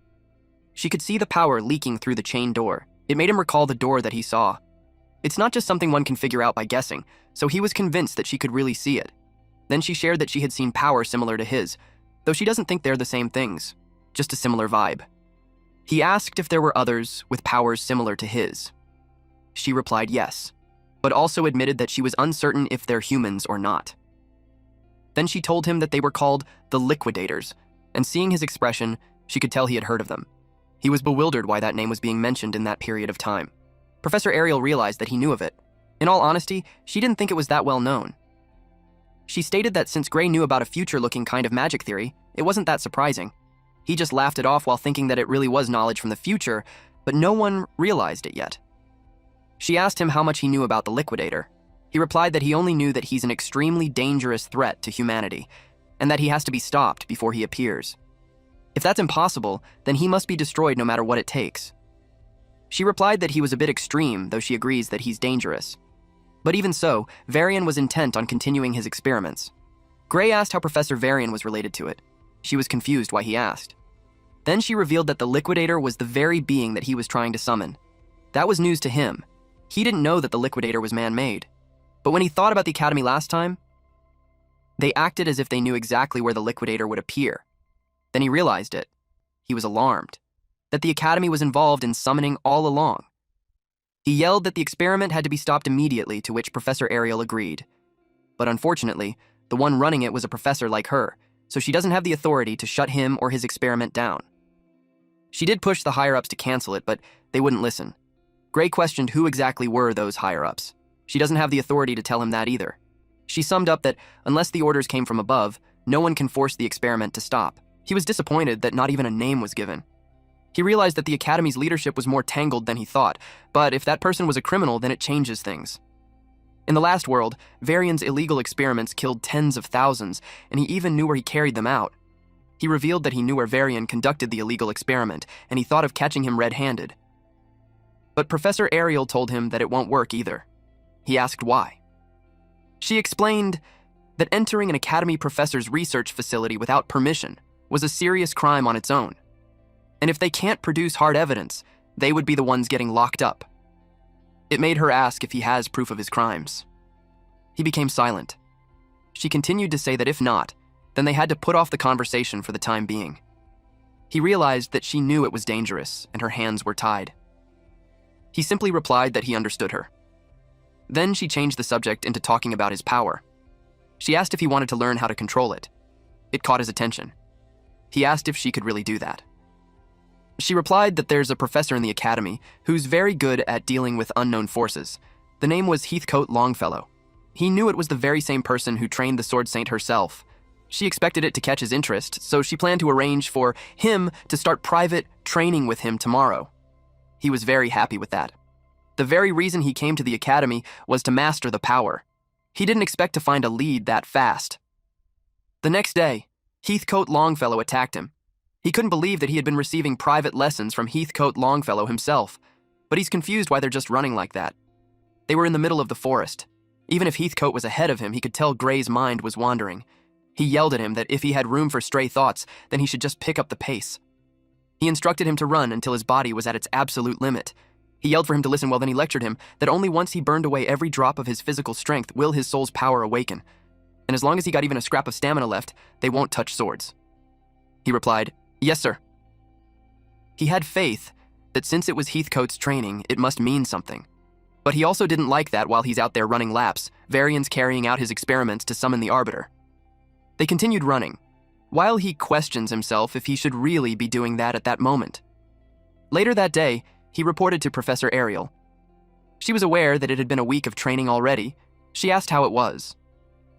She could see the power leaking through the chain door. It made him recall the door that he saw. It's not just something one can figure out by guessing, so he was convinced that she could really see it. Then she shared that she had seen power similar to his, though she doesn't think they're the same things, just a similar vibe. He asked if there were others with powers similar to his. She replied yes, but also admitted that she was uncertain if they're humans or not. Then she told him that they were called the Liquidators, and seeing his expression, she could tell he had heard of them. He was bewildered why that name was being mentioned in that period of time. Professor Ariel realized that he knew of it. In all honesty, she didn't think it was that well known. She stated that since Gray knew about a future-looking kind of magic theory, it wasn't that surprising. He just laughed it off while thinking that it really was knowledge from the future, but no one realized it yet. She asked him how much he knew about the Liquidator. He replied that he only knew that he's an extremely dangerous threat to humanity, and that he has to be stopped before he appears. If that's impossible, then he must be destroyed no matter what it takes. She replied that he was a bit extreme, though she agrees that he's dangerous. But even so, Varian was intent on continuing his experiments. Gray asked how Professor Varian was related to it. She was confused why he asked. Then she revealed that the Liquidator was the very being that he was trying to summon. That was news to him. He didn't know that the Liquidator was man-made. But when he thought about the Academy last time, They acted as if they knew exactly where the liquidator would appear. Then he realized it. He was alarmed that the Academy was involved in summoning all along. He yelled that the experiment had to be stopped immediately, to which Professor Ariel agreed. But unfortunately, the one running it was a professor like her, so she doesn't have the authority to shut him or his experiment down. She did push the higher-ups to cancel it, but they wouldn't listen. Gray questioned who exactly were those higher-ups. She doesn't have the authority to tell him that either. She summed up that unless the orders came from above, no one can force the experiment to stop. He was disappointed that not even a name was given. He realized that the Academy's leadership was more tangled than he thought, but if that person was a criminal, then it changes things. In the last world, Varian's illegal experiments killed tens of thousands, and he even knew where he carried them out. He revealed that he knew where Varian conducted the illegal experiment, and he thought of catching him red-handed. But Professor Ariel told him that it won't work either. He asked why. She explained that entering an Academy professor's research facility without permission was a serious crime on its own. And if they can't produce hard evidence, they would be the ones getting locked up. It made her ask if he has proof of his crimes. He became silent. She continued to say that if not, then they had to put off the conversation for the time being. He realized that she knew it was dangerous and her hands were tied. He simply replied that he understood her. Then she changed the subject into talking about his power. She asked if he wanted to learn how to control it. It caught his attention. He asked if she could really do that. She replied that there's a professor in the Academy who's very good at dealing with unknown forces. The name was Heathcote Longfellow. He knew it was the very same person who trained the Sword Saint herself. She expected it to catch his interest, so she planned to arrange for him to start private training with him tomorrow. He was very happy with that. The very reason he came to the Academy was to master the power. He didn't expect to find a lead that fast. The next day, Heathcote Longfellow attacked him. He couldn't believe that he had been receiving private lessons from Heathcote Longfellow himself, but he's confused why they're just running like that. They were in the middle of the forest. Even if Heathcote was ahead of him, he could tell Gray's mind was wandering. He yelled at him that if he had room for stray thoughts, then he should just pick up the pace. He instructed him to run until his body was at its absolute limit. He yelled for him to listen well, then he lectured him that only once he burned away every drop of his physical strength will his soul's power awaken. And as long as he got even a scrap of stamina left, they won't touch swords. He replied, "Yes, sir." He had faith that since it was Heathcote's training, it must mean something. But he also didn't like that while he's out there running laps, Varian's carrying out his experiments to summon the Arbiter. They continued running, while he questions himself if he should really be doing that at that moment. Later that day, he reported to Professor Ariel. She was aware that it had been a week of training already. She asked how it was.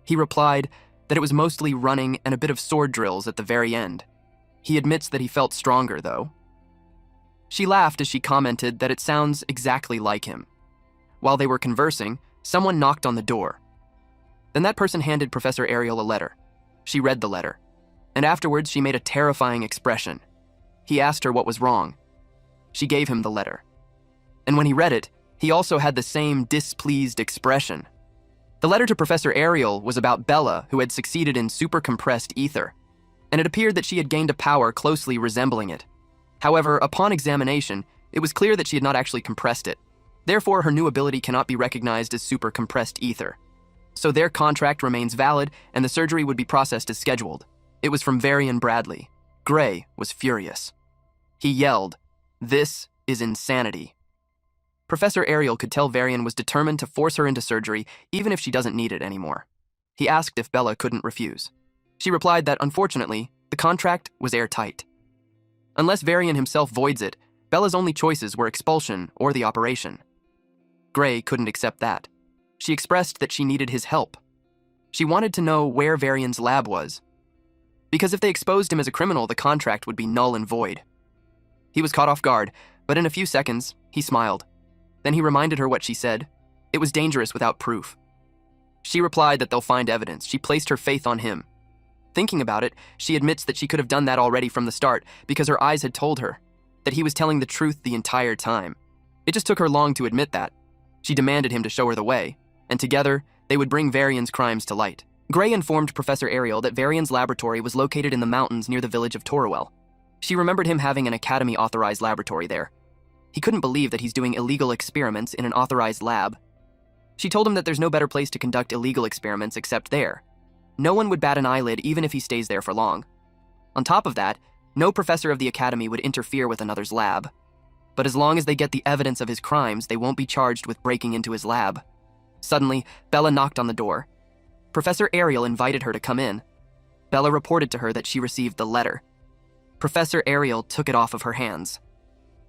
He replied that it was mostly running and a bit of sword drills at the very end. He admits that he felt stronger, though. She laughed as she commented that it sounds exactly like him. While they were conversing, someone knocked on the door. Then that person handed Professor Ariel a letter. She read the letter, and afterwards she made a terrifying expression. He asked her what was wrong. She gave him the letter. And when he read it, he also had the same displeased expression. The letter to Professor Ariel was about Bella, who had succeeded in super-compressed ether, and it appeared that she had gained a power closely resembling it. However, upon examination, it was clear that she had not actually compressed it. Therefore, her new ability cannot be recognized as super-compressed ether. So their contract remains valid, and the surgery would be processed as scheduled. It was from Varian Bradley. Gray was furious. He yelled, "This is insanity." Professor Ariel could tell Varian was determined to force her into surgery, even if she doesn't need it anymore. He asked if Bella couldn't refuse. She replied that, unfortunately, the contract was airtight. Unless Varian himself voids it, Bella's only choices were expulsion or the operation. Gray couldn't accept that. She expressed that she needed his help. She wanted to know where Varian's lab was, because if they exposed him as a criminal, the contract would be null and void. He was caught off guard, but in a few seconds, he smiled. Then he reminded her what she said. It was dangerous without proof. She replied that they'll find evidence. She placed her faith on him. Thinking about it, she admits that she could have done that already from the start because her eyes had told her that he was telling the truth the entire time. It just took her long to admit that. She demanded him to show her the way, and together, they would bring Varian's crimes to light. Gray informed Professor Ariel that Varian's laboratory was located in the mountains near the village of Torwell. She remembered him having an Academy-authorized laboratory there. He couldn't believe that he's doing illegal experiments in an authorized lab. She told him that there's no better place to conduct illegal experiments except there. no one would bat an eyelid even if he stays there for long. On top of that, no professor of the academy would interfere with another's lab. But as long as they get the evidence of his crimes, they won't be charged with breaking into his lab. Suddenly, Bella knocked on the door. Professor Ariel invited her to come in. Bella reported to her that she received the letter. Professor Ariel took it off of her hands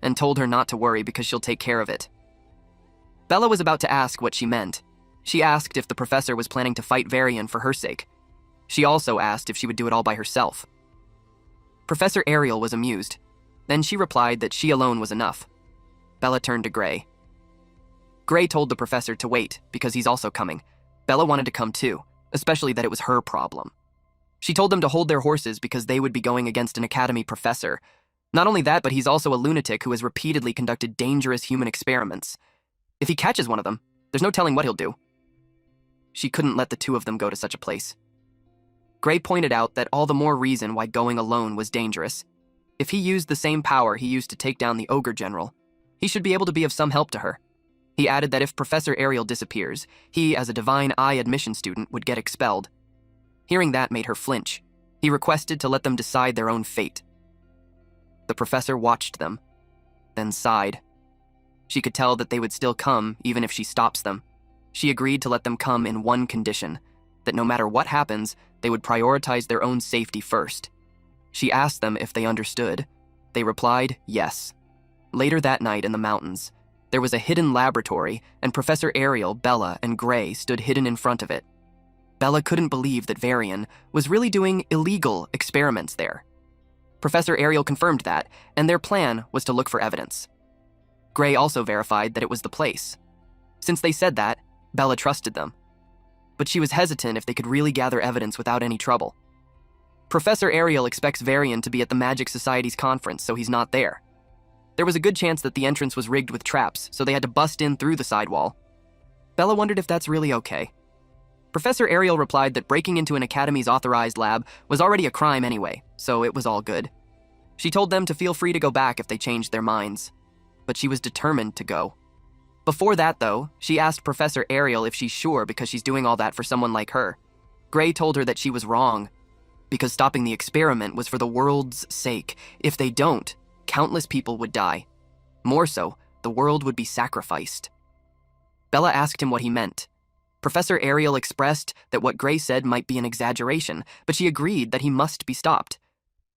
and told her not to worry because she'll take care of it. Bella was about to ask what she meant. She asked if the professor was planning to fight Varian for her sake. She also asked if she would do it all by herself. Professor Ariel was amused. Then she replied that she alone was enough. Bella turned to Gray. Gray told the professor to wait because he's also coming. Bella wanted to come too, especially that it was her problem. She told them to hold their horses because they would be going against an academy professor. Not only that, but he's also a lunatic who has repeatedly conducted dangerous human experiments. If he catches one of them, there's no telling what he'll do. She couldn't let the two of them go to such a place. Gray pointed out that all the more reason why going alone was dangerous. If he used the same power he used to take down the ogre general, he should be able to be of some help to her. He added that if Professor Ariel disappears, he, as a Divine Eye admission student, would get expelled. Hearing that made her flinch. He requested to let them decide their own fate. The professor watched them, then sighed. She could tell that they would still come even if she stops them. She agreed to let them come in one condition, that no matter what happens, they would prioritize their own safety first. She asked them if they understood. They replied, yes. Later that night in the mountains, there was a hidden laboratory, and Professor Ariel, Bella, and Gray stood hidden in front of it. Bella couldn't believe that Varian was really doing illegal experiments there. Professor Ariel confirmed that, and their plan was to look for evidence. Gray also verified that it was the place. Since they said that, Bella trusted them. But she was hesitant if they could really gather evidence without any trouble. Professor Ariel expects Varian to be at the Magic Society's conference, so he's not there. There was a good chance that the entrance was rigged with traps, so they had to bust in through the sidewall. Bella wondered if that's really okay. Professor Ariel replied that breaking into an academy's authorized lab was already a crime anyway, so it was all good. She told them to feel free to go back if they changed their minds. But she was determined to go. Before that, though, she asked Professor Ariel if she's sure because she's doing all that for someone like her. Gray told her that she was wrong, because stopping the experiment was for the world's sake. If they don't, countless people would die. More so, the world would be sacrificed. Bella asked him what he meant. Professor Ariel expressed that what Gray said might be an exaggeration, but she agreed that he must be stopped.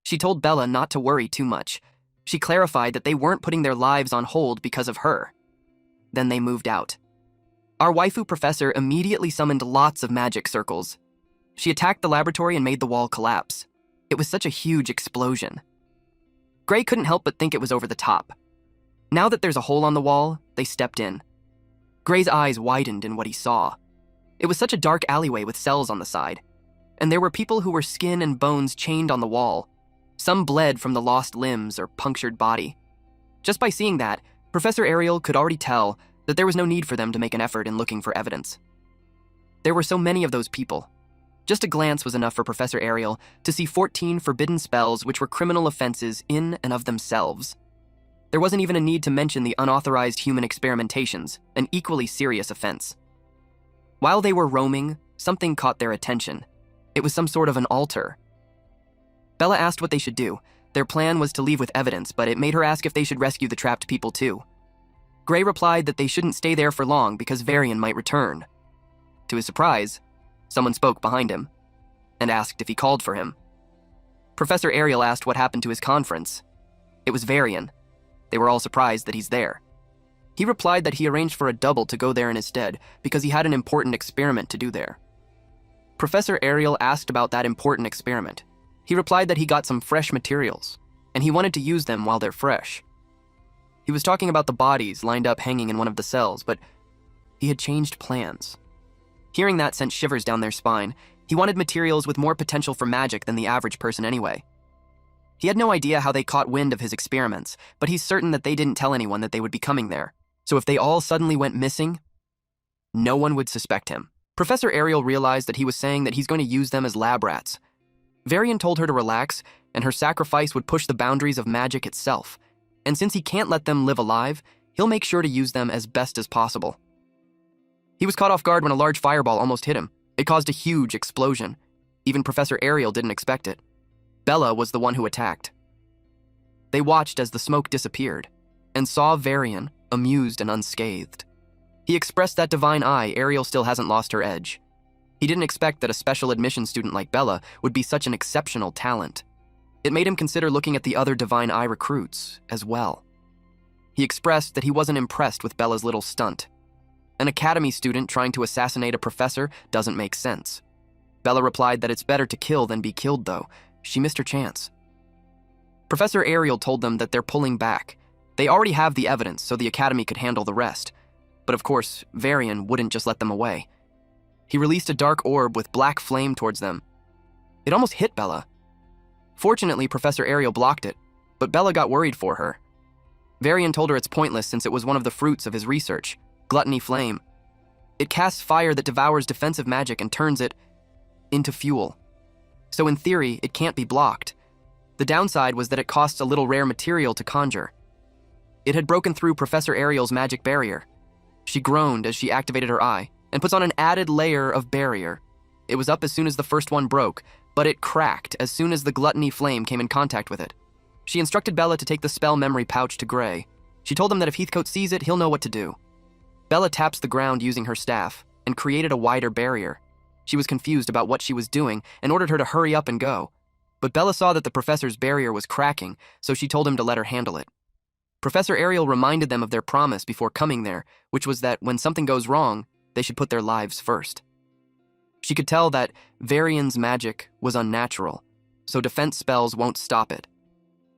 She told Bella not to worry too much. She clarified that they weren't putting their lives on hold because of her. Then they moved out. Our waifu professor immediately summoned lots of magic circles. She attacked the laboratory and made the wall collapse. It was such a huge explosion. Gray couldn't help but think it was over the top. Now that there's a hole on the wall, they stepped in. Gray's eyes widened in what he saw. It was such a dark alleyway with cells on the side, and there were people who were skin and bones chained on the wall. Some bled from the lost limbs or punctured body. Just by seeing that, Professor Ariel could already tell that there was no need for them to make an effort in looking for evidence. There were so many of those people. Just a glance was enough for Professor Ariel to see 14 forbidden spells which were criminal offenses in and of themselves. There wasn't even a need to mention the unauthorized human experimentations, an equally serious offense. While they were roaming, something caught their attention. It was some sort of an altar. Bella asked what they should do. Their plan was to leave with evidence, but it made her ask if they should rescue the trapped people too. Gray replied that they shouldn't stay there for long because Varian might return. To his surprise, someone spoke behind him and asked if he called for him. Professor Ariel asked what happened to his conference. It was Varian. They were all surprised that he's there. He replied that he arranged for a double to go there in his stead because he had an important experiment to do there. Professor Ariel asked about that important experiment. He replied that he got some fresh materials, and he wanted to use them while they're fresh. He was talking about the bodies lined up hanging in one of the cells, but he had changed plans. Hearing that sent shivers down their spine. He wanted materials with more potential for magic than the average person anyway. He had no idea how they caught wind of his experiments, but he's certain that they didn't tell anyone that they would be coming there. So if they all suddenly went missing, no one would suspect him. Professor Ariel realized that he was saying that he's going to use them as lab rats. Varian told her to relax, and her sacrifice would push the boundaries of magic itself. And since he can't let them live alive, he'll make sure to use them as best as possible. He was caught off guard when a large fireball almost hit him. It caused a huge explosion. Even Professor Ariel didn't expect it. Bella was the one who attacked. They watched as the smoke disappeared, and saw Varian, amused and unscathed. He expressed that divine eye Ariel still hasn't lost her edge. He didn't expect that a special admission student like Bella would be such an exceptional talent. It made him consider looking at the other divine eye recruits as well. He expressed that he wasn't impressed with Bella's little stunt. An academy student trying to assassinate a professor doesn't make sense. Bella replied that it's better to kill than be killed, though. She missed her chance. Professor Ariel told them that they're pulling back. They already have the evidence, so the academy could handle the rest. But of course, Varian wouldn't just let them away. He released a dark orb with black flame towards them. It almost hit Bella. Fortunately, Professor Ariel blocked it, but Bella got worried for her. Varian told her it's pointless since it was one of the fruits of his research, gluttony flame. It casts fire that devours defensive magic and turns it into fuel. So in theory, it can't be blocked. The downside was that it costs a little rare material to conjure. It had broken through Professor Ariel's magic barrier. She groaned as she activated her eye and puts on an added layer of barrier. It was up as soon as the first one broke, but it cracked as soon as the gluttony flame came in contact with it. She instructed Bella to take the spell memory pouch to Gray. She told him that if Heathcote sees it, he'll know what to do. Bella taps the ground using her staff and created a wider barrier. She was confused about what she was doing and ordered her to hurry up and go. But Bella saw that the professor's barrier was cracking, so she told him to let her handle it. Professor Ariel reminded them of their promise before coming there, which was that when something goes wrong, they should put their lives first. She could tell that Varian's magic was unnatural, so defense spells won't stop it.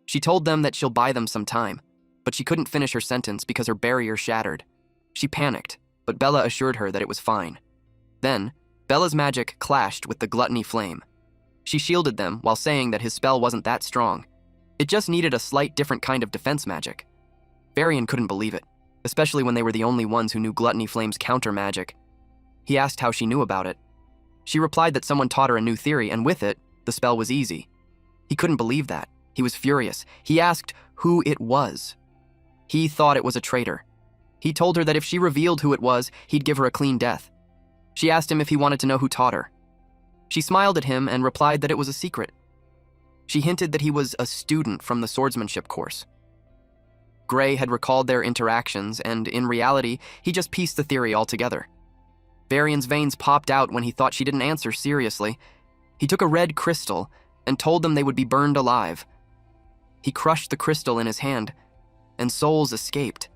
She told them that she'll buy them some time, but she couldn't finish her sentence because her barrier shattered. She panicked, but Bella assured her that it was fine. Then, Bella's magic clashed with the gluttony flame. She shielded them while saying that his spell wasn't that strong. It just needed a slight different kind of defense magic. Varian couldn't believe it, especially when they were the only ones who knew gluttony flame's counter magic. He asked how she knew about it. She replied that someone taught her a new theory, and with it, the spell was easy. He couldn't believe that. He was furious. He asked who it was. He thought it was a traitor. He told her that if she revealed who it was, he'd give her a clean death. She asked him if he wanted to know who taught her. She smiled at him and replied that it was a secret. She hinted that he was a student from the swordsmanship course. Gray had recalled their interactions, and in reality, he just pieced the theory all together. Varian's veins popped out when he thought she didn't answer seriously. He took a red crystal and told them they would be burned alive. He crushed the crystal in his hand, and souls escaped.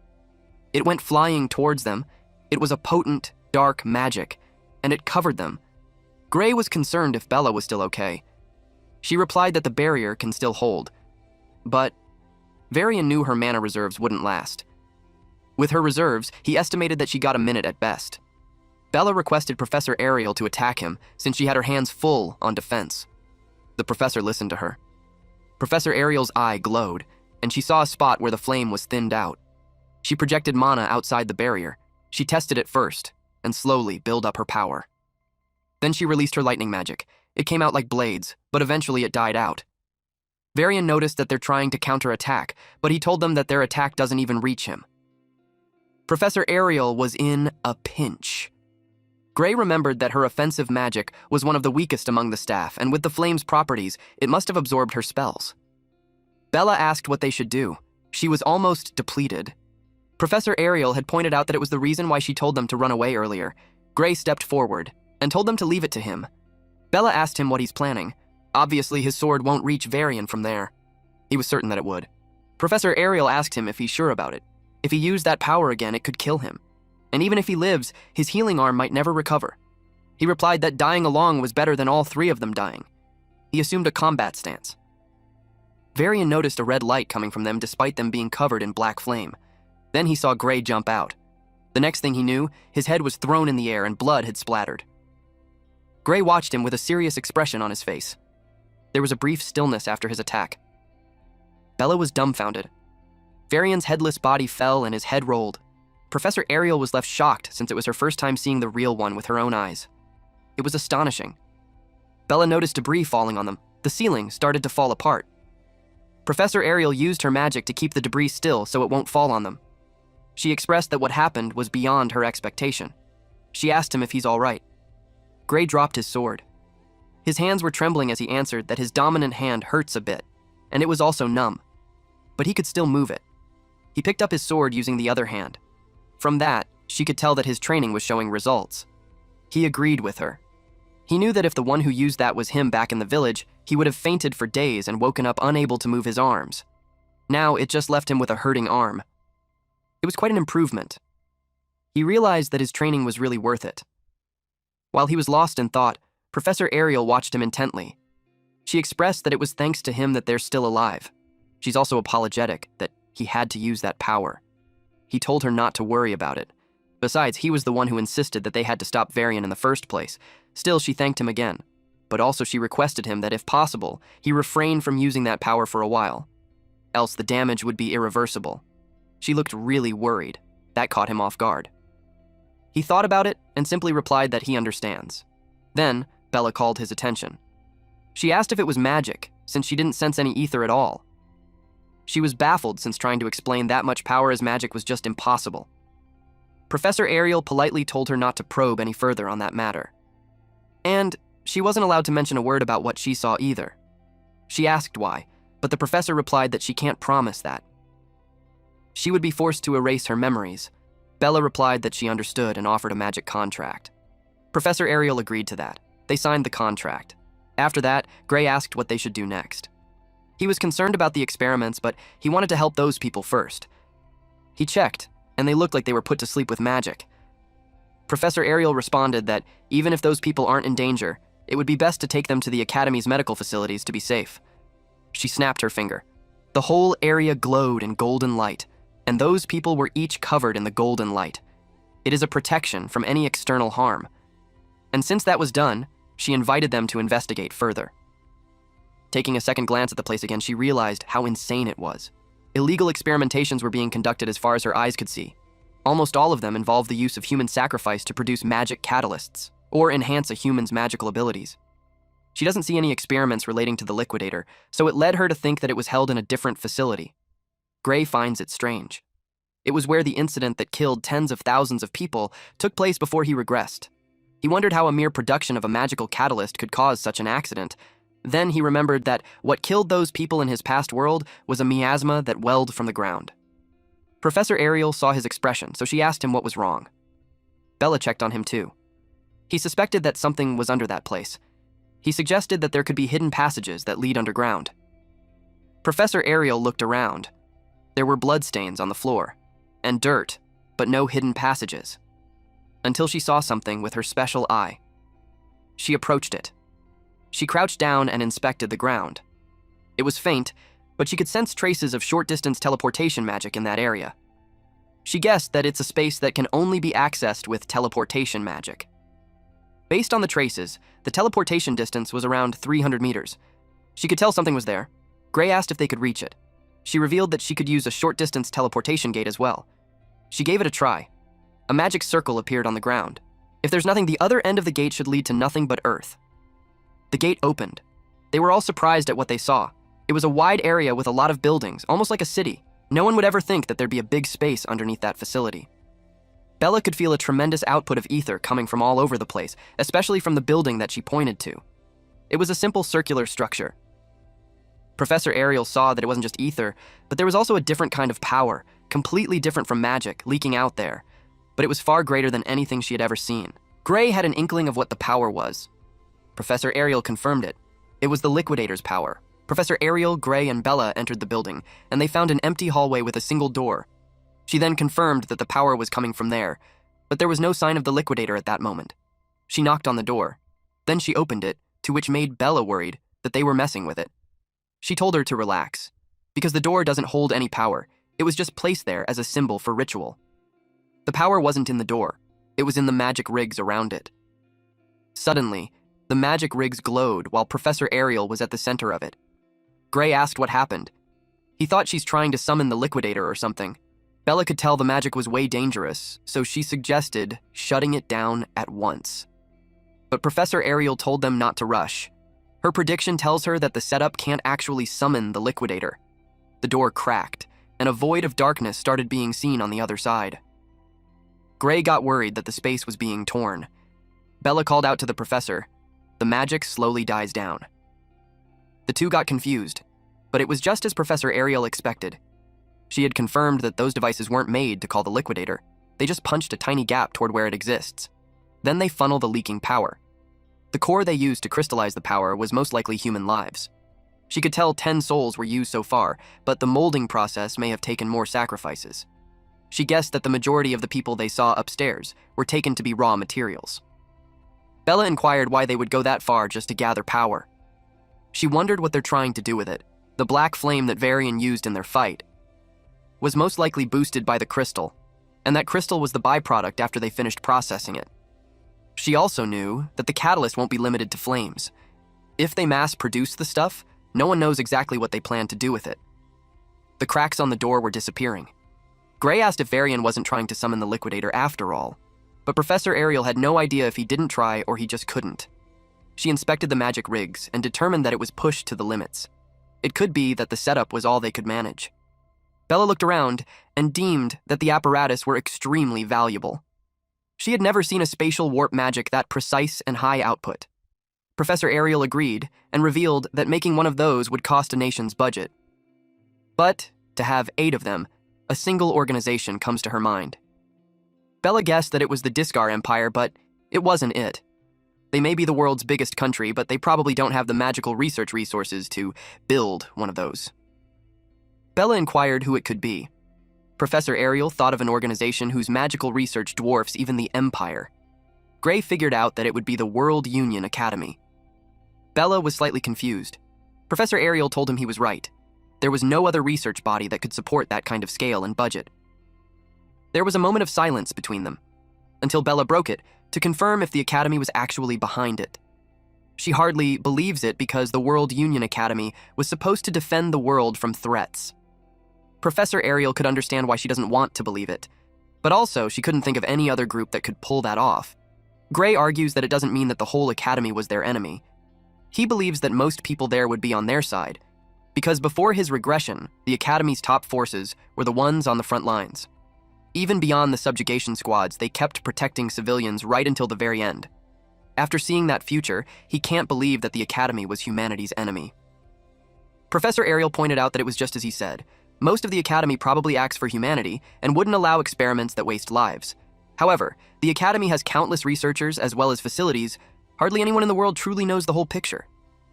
It went flying towards them. It was a potent, dark magic, and it covered them. Gray was concerned if Bella was still okay. She replied that the barrier can still hold. But Varian knew her mana reserves wouldn't last. With her reserves, he estimated that she got a minute at best. Bella requested Professor Ariel to attack him since she had her hands full on defense. The professor listened to her. Professor Ariel's eye glowed, and she saw a spot where the flame was thinned out. She projected mana outside the barrier. She tested it first, and slowly built up her power. Then she released her lightning magic. It came out like blades, but eventually it died out. Varian noticed that they're trying to counterattack, but he told them that their attack doesn't even reach him. Professor Ariel was in a pinch. Gray remembered that her offensive magic was one of the weakest among the staff, and with the flame's properties, it must have absorbed her spells. Bella asked what they should do. She was almost depleted. Professor Ariel had pointed out that it was the reason why she told them to run away earlier. Gray stepped forward and told them to leave it to him. Bella asked him what he's planning. Obviously, his sword won't reach Varian from there. He was certain that it would. Professor Ariel asked him if he's sure about it. If he used that power again, it could kill him. And even if he lives, his healing arm might never recover. He replied that dying along was better than all three of them dying. He assumed a combat stance. Varian noticed a red light coming from them despite them being covered in black flame. Then he saw Gray jump out. The next thing he knew, his head was thrown in the air and blood had splattered. Gray watched him with a serious expression on his face. There was a brief stillness after his attack. Bella was dumbfounded. Varian's headless body fell and his head rolled. Professor Ariel was left shocked since it was her first time seeing the real one with her own eyes. It was astonishing. Bella noticed debris falling on them. The ceiling started to fall apart. Professor Ariel used her magic to keep the debris still so it won't fall on them. She expressed that what happened was beyond her expectation. She asked him if he's all right. Gray dropped his sword. His hands were trembling as he answered that his dominant hand hurts a bit, and it was also numb. But he could still move it. He picked up his sword using the other hand. From that, she could tell that his training was showing results. He agreed with her. He knew that if the one who used that was him back in the village, he would have fainted for days and woken up unable to move his arms. Now it just left him with a hurting arm. It was quite an improvement. He realized that his training was really worth it. While he was lost in thought, Professor Ariel watched him intently. She expressed that it was thanks to him that they're still alive. She's also apologetic that he had to use that power. He told her not to worry about it. Besides, he was the one who insisted that they had to stop Varian in the first place. Still, she thanked him again. But also she requested him that if possible, he refrain from using that power for a while. Else the damage would be irreversible. She looked really worried. That caught him off guard. He thought about it and simply replied that he understands. Then, Bella called his attention. She asked if it was magic, since she didn't sense any ether at all. She was baffled since trying to explain that much power as magic was just impossible. Professor Ariel politely told her not to probe any further on that matter. And she wasn't allowed to mention a word about what she saw either. She asked why, but the professor replied that she can't promise that. She would be forced to erase her memories. Bella replied that she understood and offered a magic contract. Professor Ariel agreed to that. They signed the contract. After that, Gray asked what they should do next. He was concerned about the experiments, but he wanted to help those people first. He checked, and they looked like they were put to sleep with magic. Professor Ariel responded that even if those people aren't in danger, it would be best to take them to the Academy's medical facilities to be safe. She snapped her finger. The whole area glowed in golden light, and those people were each covered in the golden light. It is a protection from any external harm. And since that was done, she invited them to investigate further. Taking a second glance at the place again, she realized how insane it was. Illegal experimentations were being conducted as far as her eyes could see. Almost all of them involved the use of human sacrifice to produce magic catalysts, or enhance a human's magical abilities. She doesn't see any experiments relating to the liquidator, so it led her to think that it was held in a different facility. Gray finds it strange. It was where the incident that killed tens of thousands of people took place before he regressed. He wondered how a mere production of a magical catalyst could cause such an accident. Then he remembered that what killed those people in his past world was a miasma that welled from the ground. Professor Ariel saw his expression, so she asked him what was wrong. Bella checked on him too. He suspected that something was under that place. He suggested that there could be hidden passages that lead underground. Professor Ariel looked around. There were bloodstains on the floor, and dirt, but no hidden passages. Until she saw something with her special eye. She approached it. She crouched down and inspected the ground. It was faint, but she could sense traces of short-distance teleportation magic in that area. She guessed that it's a space that can only be accessed with teleportation magic. Based on the traces, the teleportation distance was around 300 meters. She could tell something was there. Gray asked if they could reach it. She revealed that she could use a short-distance teleportation gate as well. She gave it a try. A magic circle appeared on the ground. If there's nothing, the other end of the gate should lead to nothing but earth. The gate opened. They were all surprised at what they saw. It was a wide area with a lot of buildings, almost like a city. No one would ever think that there'd be a big space underneath that facility. Bella could feel a tremendous output of ether coming from all over the place, especially from the building that she pointed to. It was a simple circular structure. Professor Ariel saw that it wasn't just ether, but there was also a different kind of power, completely different from magic, leaking out there. But it was far greater than anything she had ever seen. Gray had an inkling of what the power was. Professor Ariel confirmed it. It was the liquidator's power. Professor Ariel, Gray, and Bella entered the building, and they found an empty hallway with a single door. She then confirmed that the power was coming from there, but there was no sign of the liquidator at that moment. She knocked on the door. Then she opened it, to which made Bella worried that they were messing with it. She told her to relax, because the door doesn't hold any power. It was just placed there as a symbol for ritual. The power wasn't in the door. It was in the magic rigs around it. Suddenly, the magic rigs glowed while Professor Ariel was at the center of it. Gray asked what happened. He thought she's trying to summon the liquidator or something. Bella could tell the magic was way dangerous, so she suggested shutting it down at once. But Professor Ariel told them not to rush. Her prediction tells her that the setup can't actually summon the liquidator. The door cracked, and a void of darkness started being seen on the other side. Gray got worried that the space was being torn. Bella called out to the professor. the magic slowly dies down. The two got confused, but it was just as Professor Ariel expected. She had confirmed that those devices weren't made to call the liquidator. They just punched a tiny gap toward where it exists. Then they funnel the leaking power. The core they used to crystallize the power was most likely human lives. She could tell 10 souls were used so far, but the molding process may have taken more sacrifices. She guessed that the majority of the people they saw upstairs were taken to be raw materials. Bella inquired why they would go that far just to gather power. She wondered what they're trying to do with it. The black flame that Varian used in their fight was most likely boosted by the crystal, and that crystal was the byproduct after they finished processing it. She also knew that the catalyst won't be limited to flames. If they mass-produce the stuff, no one knows exactly what they plan to do with it. The cracks on the door were disappearing. Gray asked if Varian wasn't trying to summon the liquidator after all, but Professor Ariel had no idea if he didn't try or he just couldn't. She inspected the magic rigs and determined that it was pushed to the limits. It could be that the setup was all they could manage. Bella looked around and deemed that the apparatus were extremely valuable. She had never seen a spatial warp magic that precise and high output. Professor Ariel agreed and revealed that making one of those would cost a nation's budget. But to have 8 of them, a single organization comes to her mind. Bella guessed that it was the Discar Empire, but it wasn't it. They may be the world's biggest country, but they probably don't have the magical research resources to build one of those. Bella inquired who it could be. Professor Ariel thought of an organization whose magical research dwarfs even the Empire. Gray figured out that it would be the World Union Academy. Bella was slightly confused. Professor Ariel told him he was right. There was no other research body that could support that kind of scale and budget. There was a moment of silence between them, until Bella broke it to confirm if the Academy was actually behind it. She hardly believes it because the World Union Academy was supposed to defend the world from threats. Professor Ariel could understand why she doesn't want to believe it, but also she couldn't think of any other group that could pull that off. Gray argues that it doesn't mean that the whole Academy was their enemy. He believes that most people there would be on their side, because before his regression, the Academy's top forces were the ones on the front lines. Even beyond the subjugation squads, they kept protecting civilians right until the very end. After seeing that future, he can't believe that the Academy was humanity's enemy. Professor Ariel pointed out that it was just as he said. Most of the Academy probably acts for humanity and wouldn't allow experiments that waste lives. However, the Academy has countless researchers as well as facilities. Hardly anyone in the world truly knows the whole picture.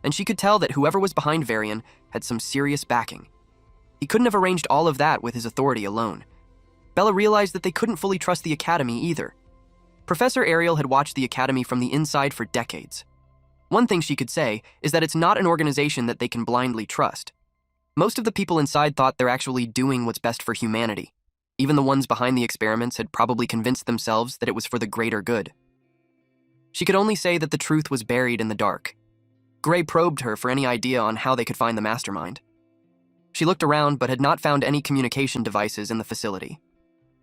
And she could tell that whoever was behind Varian had some serious backing. He couldn't have arranged all of that with his authority alone. Bella realized that they couldn't fully trust the Academy either. Professor Ariel had watched the Academy from the inside for decades. One thing she could say is that it's not an organization that they can blindly trust. Most of the people inside thought they're actually doing what's best for humanity. Even the ones behind the experiments had probably convinced themselves that it was for the greater good. She could only say that the truth was buried in the dark. Gray probed her for any idea on how they could find the mastermind. She looked around but had not found any communication devices in the facility.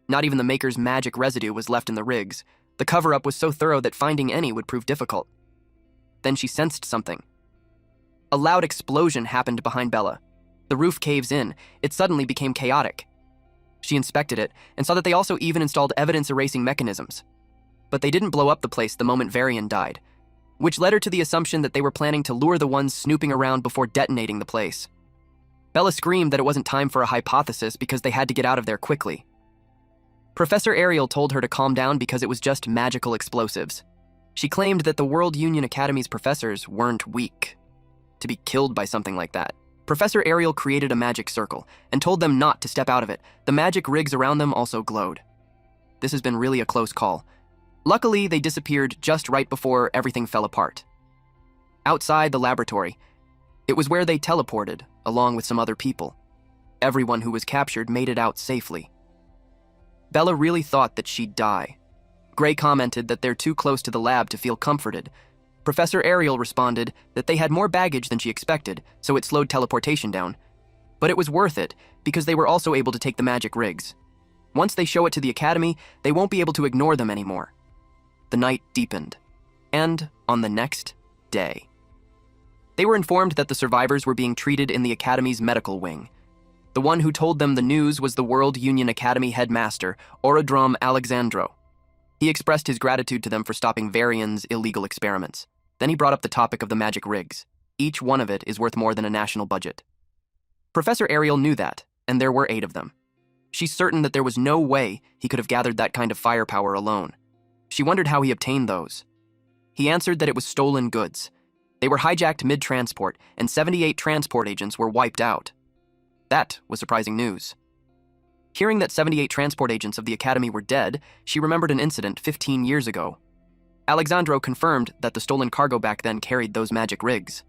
Not even the Maker's magic residue was left in the rigs. The cover-up was so thorough that finding any would prove difficult. Then she sensed something. A loud explosion happened behind Bella. The roof caves in. It suddenly became chaotic. She inspected it and saw that they also even installed evidence-erasing mechanisms. But they didn't blow up the place the moment Varian died, which led her to the assumption that they were planning to lure the ones snooping around before detonating the place. Bella screamed that it wasn't time for a hypothesis because they had to get out of there quickly. Professor Ariel told her to calm down because it was just magical explosives. She claimed that the World Union Academy's professors weren't weak to be killed by something like that. Professor Ariel created a magic circle and told them not to step out of it. The magic rigs around them also glowed. This has been really a close call. Luckily, they disappeared just right before everything fell apart. Outside the laboratory, it was where they teleported, along with some other people. Everyone who was captured made it out safely. Bella really thought that she'd die. Gray commented that they're too close to the lab to feel comforted. Professor Ariel responded that they had more baggage than she expected, so it slowed teleportation down. But it was worth it, because they were also able to take the magic rigs. Once they show it to the Academy, they won't be able to ignore them anymore. The night deepened. And on the next day, they were informed that the survivors were being treated in the Academy's medical wing. The one who told them the news was the World Union Academy headmaster, Orodrom Alexandro. He expressed his gratitude to them for stopping Varian's illegal experiments. Then he brought up the topic of the magic rigs. Each one of it is worth more than a national budget. Professor Ariel knew that, and there were 8 of them. She's certain that there was no way he could have gathered that kind of firepower alone. She wondered how he obtained those. He answered that it was stolen goods. They were hijacked mid-transport, and 78 transport agents were wiped out. That was surprising news. Hearing that 78 transport agents of the Academy were dead, she remembered an incident 15 years ago. Alexandro confirmed that the stolen cargo back then carried those magic rigs.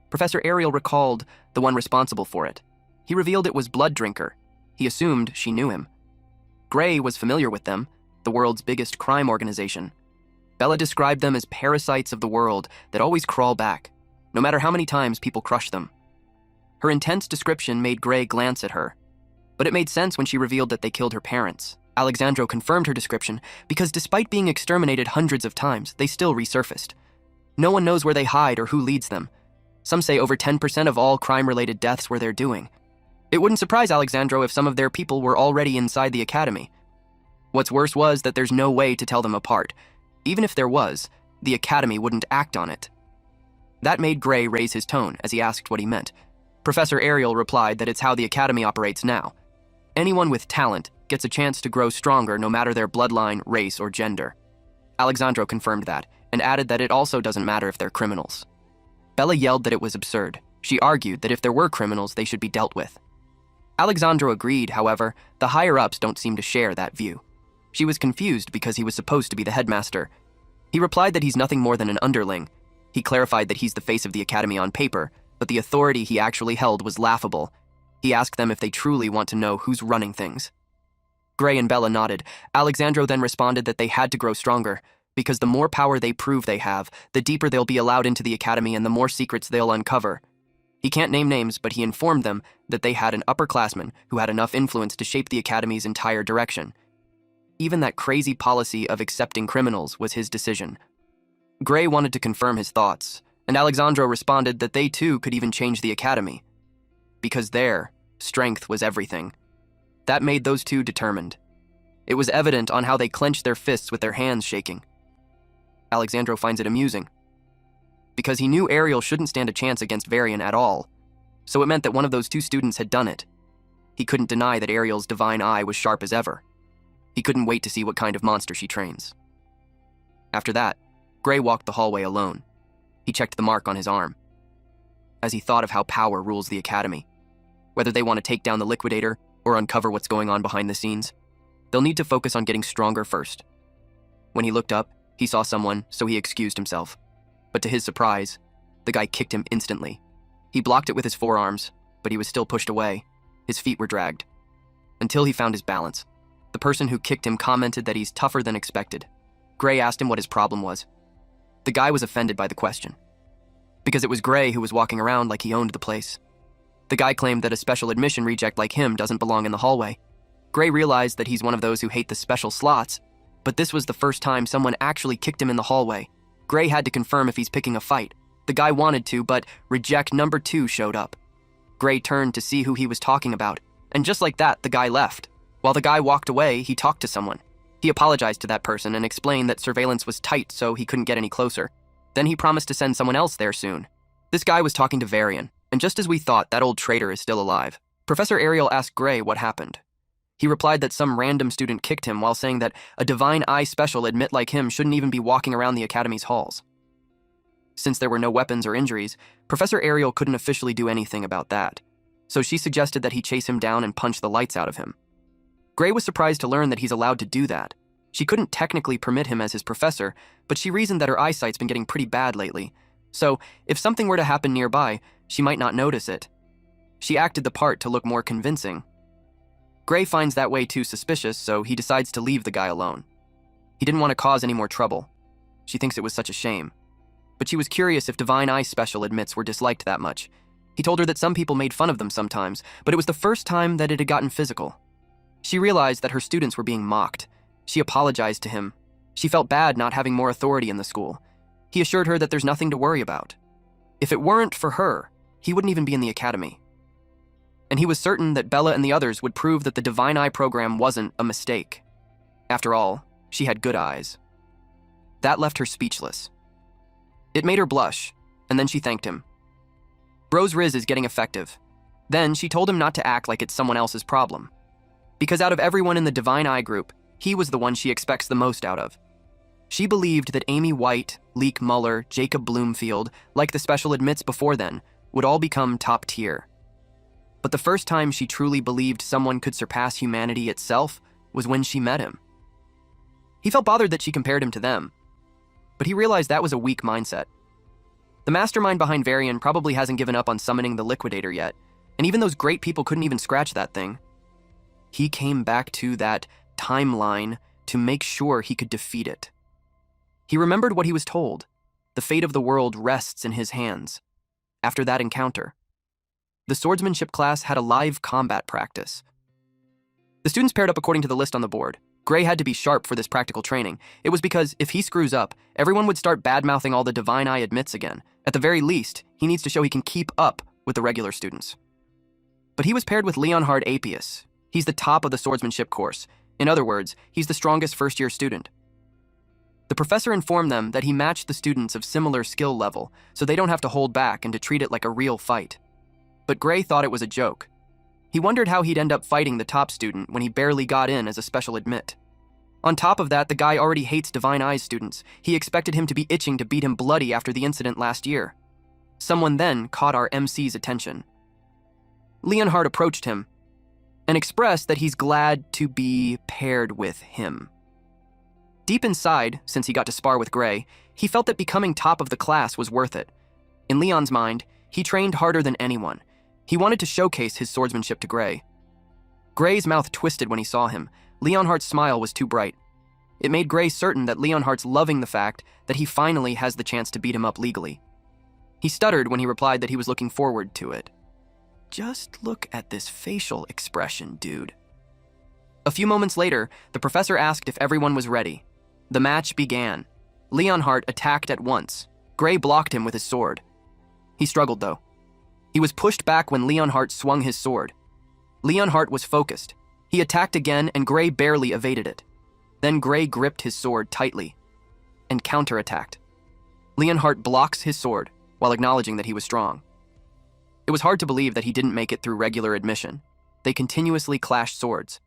Professor Ariel recalled the one responsible for it. He revealed it was Blood Drinker. He assumed she knew him. Gray was familiar with them, the world's biggest crime organization. Bella described them as parasites of the world that always crawl back, no matter how many times people crush them. Her intense description made Gray glance at her, but it made sense when she revealed that they killed her parents. Alexandro confirmed her description because despite being exterminated hundreds of times, they still resurfaced. No one knows where they hide or who leads them. Some say over 10% of all crime-related deaths were their doing. It wouldn't surprise Alexandro if some of their people were already inside the Academy. What's worse was that there's no way to tell them apart. Even if there was, the Academy wouldn't act on it. That made Gray raise his tone as he asked what he meant. Professor Ariel replied that it's how the Academy operates now. Anyone with talent gets a chance to grow stronger no matter their bloodline, race, or gender. Alexandro confirmed that, and added that it also doesn't matter if they're criminals. Bella yelled that it was absurd. She argued that if there were criminals, they should be dealt with. Alexandro agreed, however, the higher-ups don't seem to share that view. She was confused because he was supposed to be the headmaster. He replied that he's nothing more than an underling. He clarified that he's the face of the Academy on paper, but the authority he actually held was laughable. He asked them if they truly want to know who's running things. Gray and Bella nodded. Alexandro then responded that they had to grow stronger, because the more power they prove they have, the deeper they'll be allowed into the Academy and the more secrets they'll uncover. He can't name names, but he informed them that they had an upperclassman who had enough influence to shape the Academy's entire direction. Even that crazy policy of accepting criminals was his decision. Gray wanted to confirm his thoughts, and Alexandro responded that they too could even change the Academy. Because their strength was everything. That made those two determined. It was evident on how they clenched their fists with their hands shaking. Alexandro finds it amusing, because he knew Ariel shouldn't stand a chance against Varian at all, so it meant that one of those two students had done it. He couldn't deny that Ariel's divine eye was sharp as ever. He couldn't wait to see what kind of monster she trains. After that, Gray walked the hallway alone. He checked the mark on his arm. As he thought of how power rules the Academy, whether they want to take down the Liquidator or uncover what's going on behind the scenes, they'll need to focus on getting stronger first. When he looked up, he saw someone, so he excused himself. But to his surprise, the guy kicked him instantly. He blocked it with his forearms, but he was still pushed away. His feet were dragged. Until he found his balance. The person who kicked him commented that he's tougher than expected. Gray asked him what his problem was. The guy was offended by the question, because it was Gray who was walking around like he owned the place. The guy claimed that a special admission reject like him doesn't belong in the hallway. Gray realized that he's one of those who hate the special slots, but this was the first time someone actually kicked him in the hallway. Gray had to confirm if he's picking a fight. The guy wanted to, but reject number 2 showed up. Gray turned to see who he was talking about, and just like that, the guy left. While the guy walked away, he talked to someone. He apologized to that person and explained that surveillance was tight so he couldn't get any closer. Then he promised to send someone else there soon. This guy was talking to Varian, and just as we thought, that old traitor is still alive. Professor Ariel asked Gray what happened. He replied that some random student kicked him while saying that a divine eye special admit like him shouldn't even be walking around the Academy's halls. Since there were no weapons or injuries, Professor Ariel couldn't officially do anything about that, so she suggested that he chase him down and punch the lights out of him. Gray was surprised to learn that he's allowed to do that. She couldn't technically permit him as his professor, but she reasoned that her eyesight's been getting pretty bad lately, so if something were to happen nearby, she might not notice it. She acted the part to look more convincing. Gray finds that way too suspicious, so he decides to leave the guy alone. He didn't want to cause any more trouble. She thinks it was such a shame. But she was curious if Divine Eye Special admits were disliked that much. He told her that some people made fun of them sometimes, but it was the first time that it had gotten physical. She realized that her students were being mocked. She apologized to him. She felt bad not having more authority in the school. He assured her that there's nothing to worry about. If it weren't for her, he wouldn't even be in the Academy. And he was certain that Bella and the others would prove that the Divine Eye program wasn't a mistake. After all, she had good eyes. That left her speechless. It made her blush, and then she thanked him. Bro's riz is getting effective. Then she told him not to act like it's someone else's problem. Because out of everyone in the Divine Eye group, he was the one she expects the most out of. She believed that Amy White, Leek Muller, Jacob Bloomfield, like the special admits before then, would all become top tier. But the first time she truly believed someone could surpass humanity itself was when she met him. He felt bothered that she compared him to them, but he realized that was a weak mindset. The mastermind behind Varian probably hasn't given up on summoning the Liquidator yet, and even those great people couldn't even scratch that thing. He came back to that timeline to make sure he could defeat it. He remembered what he was told. The fate of the world rests in his hands. After that encounter, the swordsmanship class had a live combat practice. The students paired up according to the list on the board. Gray had to be sharp for this practical training. It was because if he screws up, everyone would start bad-mouthing all the Divine Eye admits again. At the very least, he needs to show he can keep up with the regular students. But he was paired with Leonhard Apius. He's the top of the swordsmanship course. In other words, he's the strongest first-year student. The professor informed them that he matched the students of similar skill level, so they don't have to hold back and to treat it like a real fight. But Gray thought it was a joke. He wondered how he'd end up fighting the top student when he barely got in as a special admit. On top of that, the guy already hates Divine Eye's students. He expected him to be itching to beat him bloody after the incident last year. Someone then caught our MC's attention. Leonhard approached him and expressed that he's glad to be paired with him. Deep inside, since he got to spar with Gray, he felt that becoming top of the class was worth it. In Leon's mind, he trained harder than anyone. He wanted to showcase his swordsmanship to Gray. Gray's mouth twisted when he saw him. Leonhardt's smile was too bright. It made Gray certain that Leonhardt's loving the fact that he finally has the chance to beat him up legally. He stuttered when he replied that he was looking forward to it. Just look at this facial expression, dude. A few moments later, the professor asked if everyone was ready. The match began. Leonhardt attacked at once. Gray blocked him with his sword. He struggled, though. He was pushed back when Leonhardt swung his sword. Leonhardt was focused. He attacked again, and Gray barely evaded it. Then Gray gripped his sword tightly and counterattacked. Leonhardt blocks his sword while acknowledging that he was strong. It was hard to believe that he didn't make it through regular admission. They continuously clashed swords.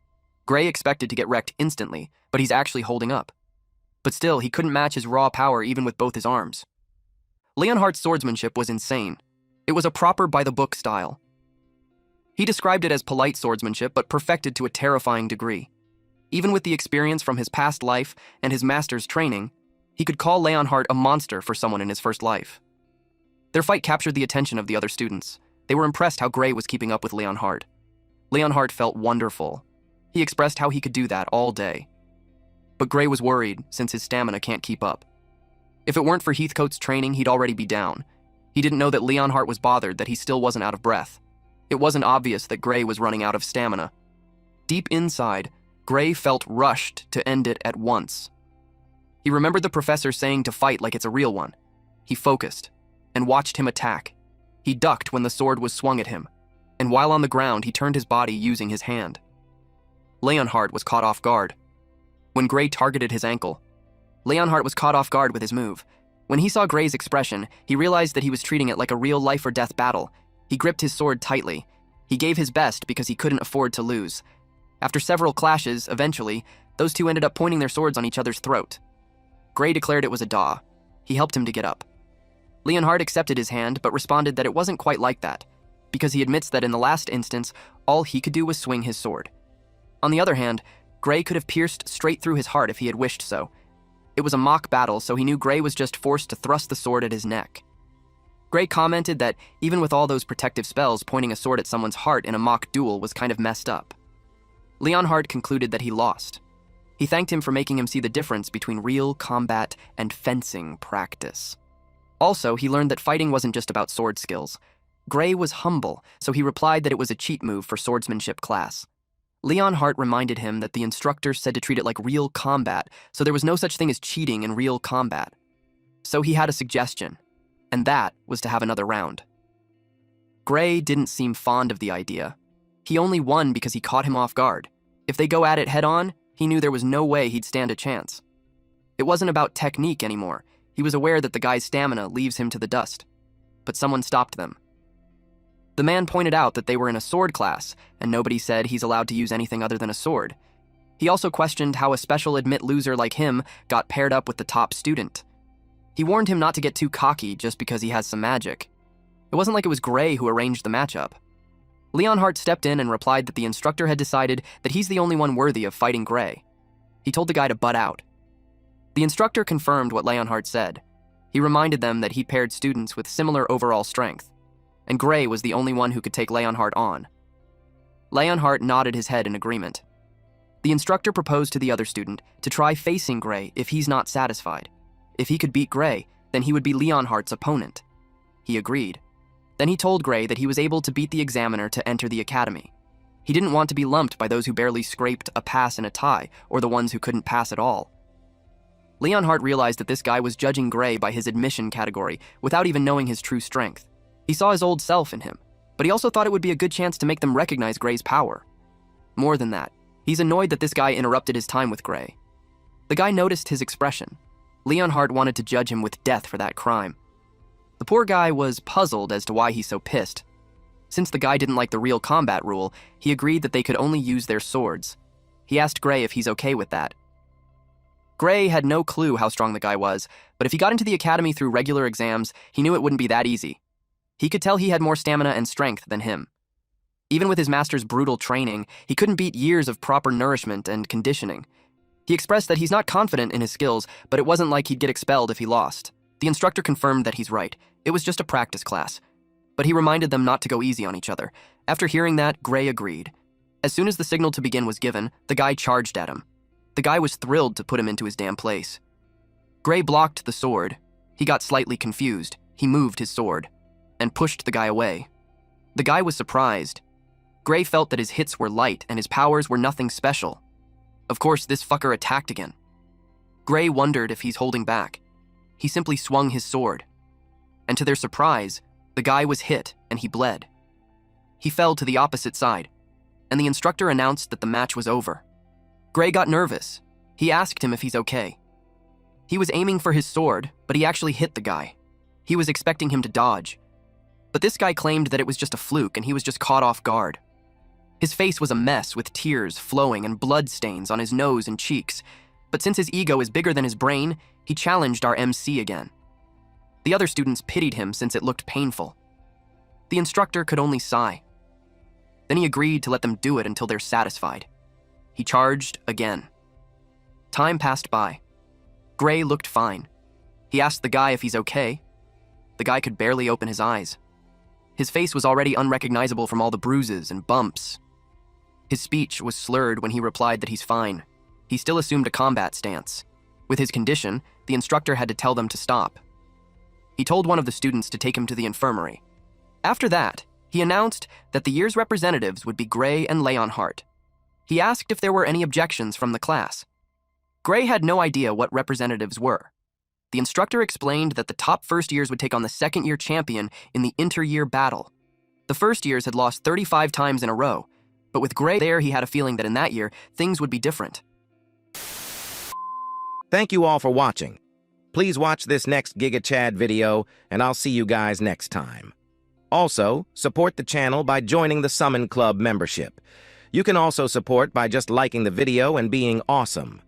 Gray expected to get wrecked instantly, but he's actually holding up. But still, he couldn't match his raw power even with both his arms. Leonhardt's swordsmanship was insane. It was a proper by-the-book style. He described it as polite swordsmanship, but perfected to a terrifying degree. Even with the experience from his past life and his master's training, he could call Leonhardt a monster for someone in his first life. Their fight captured the attention of the other students. They were impressed how Gray was keeping up with Leonhardt. Leonhardt felt wonderful. He expressed how he could do that all day. But Gray was worried since his stamina can't keep up. If it weren't for Heathcote's training, he'd already be down. He didn't know that Leonhardt was bothered that he still wasn't out of breath. It wasn't obvious that Gray was running out of stamina. Deep inside, Gray felt rushed to end it at once. He remembered the professor saying to fight like it's a real one. He focused and watched him attack. He ducked when the sword was swung at him, and while on the ground, he turned his body using his hand. Leonhardt was caught off guard. When Gray targeted his ankle, Leonhardt was caught off guard with his move. When he saw Gray's expression, he realized that he was treating it like a real life-or-death battle. He gripped his sword tightly. He gave his best because he couldn't afford to lose. After several clashes, eventually, those two ended up pointing their swords on each other's throat. Gray declared it was a daw. He helped him to get up. Leonhardt accepted his hand, but responded that it wasn't quite like that, because he admits that in the last instance, all he could do was swing his sword. On the other hand, Gray could have pierced straight through his heart if he had wished so. It was a mock battle, so he knew Gray was just forced to thrust the sword at his neck. Gray commented that even with all those protective spells, pointing a sword at someone's heart in a mock duel was kind of messed up. Leonhardt concluded that he lost. He thanked him for making him see the difference between real combat and fencing practice. Also, he learned that fighting wasn't just about sword skills. Gray was humble, so he replied that it was a cheat move for swordsmanship class. Leonhardt reminded him that the instructor said to treat it like real combat, so there was no such thing as cheating in real combat. So he had a suggestion, and that was to have another round. Gray didn't seem fond of the idea. He only won because he caught him off guard. If they go at it head-on, he knew there was no way he'd stand a chance. It wasn't about technique anymore. He was aware that the guy's stamina leaves him to the dust, but someone stopped them. The man pointed out that they were in a sword class, and nobody said he's allowed to use anything other than a sword. He also questioned how a special admit loser like him got paired up with the top student. He warned him not to get too cocky just because he has some magic. It wasn't like it was Gray who arranged the matchup. Leonhardt stepped in and replied that the instructor had decided that he's the only one worthy of fighting Gray. He told the guy to butt out. The instructor confirmed what Leonhardt said. He reminded them that he paired students with similar overall strength, and Gray was the only one who could take Leonhardt on. Leonhardt nodded his head in agreement. The instructor proposed to the other student to try facing Gray if he's not satisfied. If he could beat Gray, then he would be Leonhardt's opponent. He agreed. Then he told Gray that he was able to beat the examiner to enter the academy. He didn't want to be lumped by those who barely scraped a pass and a tie, or the ones who couldn't pass at all. Leonhardt realized that this guy was judging Gray by his admission category without even knowing his true strength. He saw his old self in him, but he also thought it would be a good chance to make them recognize Gray's power. More than that, he's annoyed that this guy interrupted his time with Gray. The guy noticed his expression. Leonhardt wanted to judge him with death for that crime. The poor guy was puzzled as to why he's so pissed. Since the guy didn't like the real combat rule, he agreed that they could only use their swords. He asked Gray if he's okay with that. Gray had no clue how strong the guy was, but if he got into the academy through regular exams, he knew it wouldn't be that easy. He could tell he had more stamina and strength than him. Even with his master's brutal training, he couldn't beat years of proper nourishment and conditioning. He expressed that he's not confident in his skills, but it wasn't like he'd get expelled if he lost. The instructor confirmed that he's right. It was just a practice class. But he reminded them not to go easy on each other. After hearing that, Gray agreed. As soon as the signal to begin was given, the guy charged at him. The guy was thrilled to put him into his damn place. Gray blocked the sword. He got slightly confused. He moved his sword and pushed the guy away. The guy was surprised. Gray felt that his hits were light and his powers were nothing special. Of course, this fucker attacked again. Gray wondered if he's holding back. He simply swung his sword. And to their surprise, the guy was hit and he bled. He fell to the opposite side, and the instructor announced that the match was over. Gray got nervous. He asked him if he's okay. He was aiming for his sword, but he actually hit the guy. He was expecting him to dodge. But this guy claimed that it was just a fluke and he was just caught off guard. His face was a mess with tears flowing and blood stains on his nose and cheeks. But since his ego is bigger than his brain, he challenged our MC again. The other students pitied him since it looked painful. The instructor could only sigh. Then he agreed to let them do it until they're satisfied. He charged again. Time passed by. Gray looked fine. He asked the guy if he's okay. The guy could barely open his eyes. His face was already unrecognizable from all the bruises and bumps. His speech was slurred when he replied that he's fine. He still assumed a combat stance. With his condition, the instructor had to tell them to stop. He told one of the students to take him to the infirmary. After that, he announced that the year's representatives would be Gray and Leonhardt. He asked if there were any objections from the class. Gray had no idea what representatives were. The instructor explained that the top first years would take on the second-year champion in the inter-year battle. The first years had lost 35 times in a row, but with Gray there, he had a feeling that in that year, things would be different. Thank you all for watching. Please watch this next Giga Chad video, and I'll see you guys next time. Also, support the channel by joining the Summon Club membership. You can also support by just liking the video and being awesome.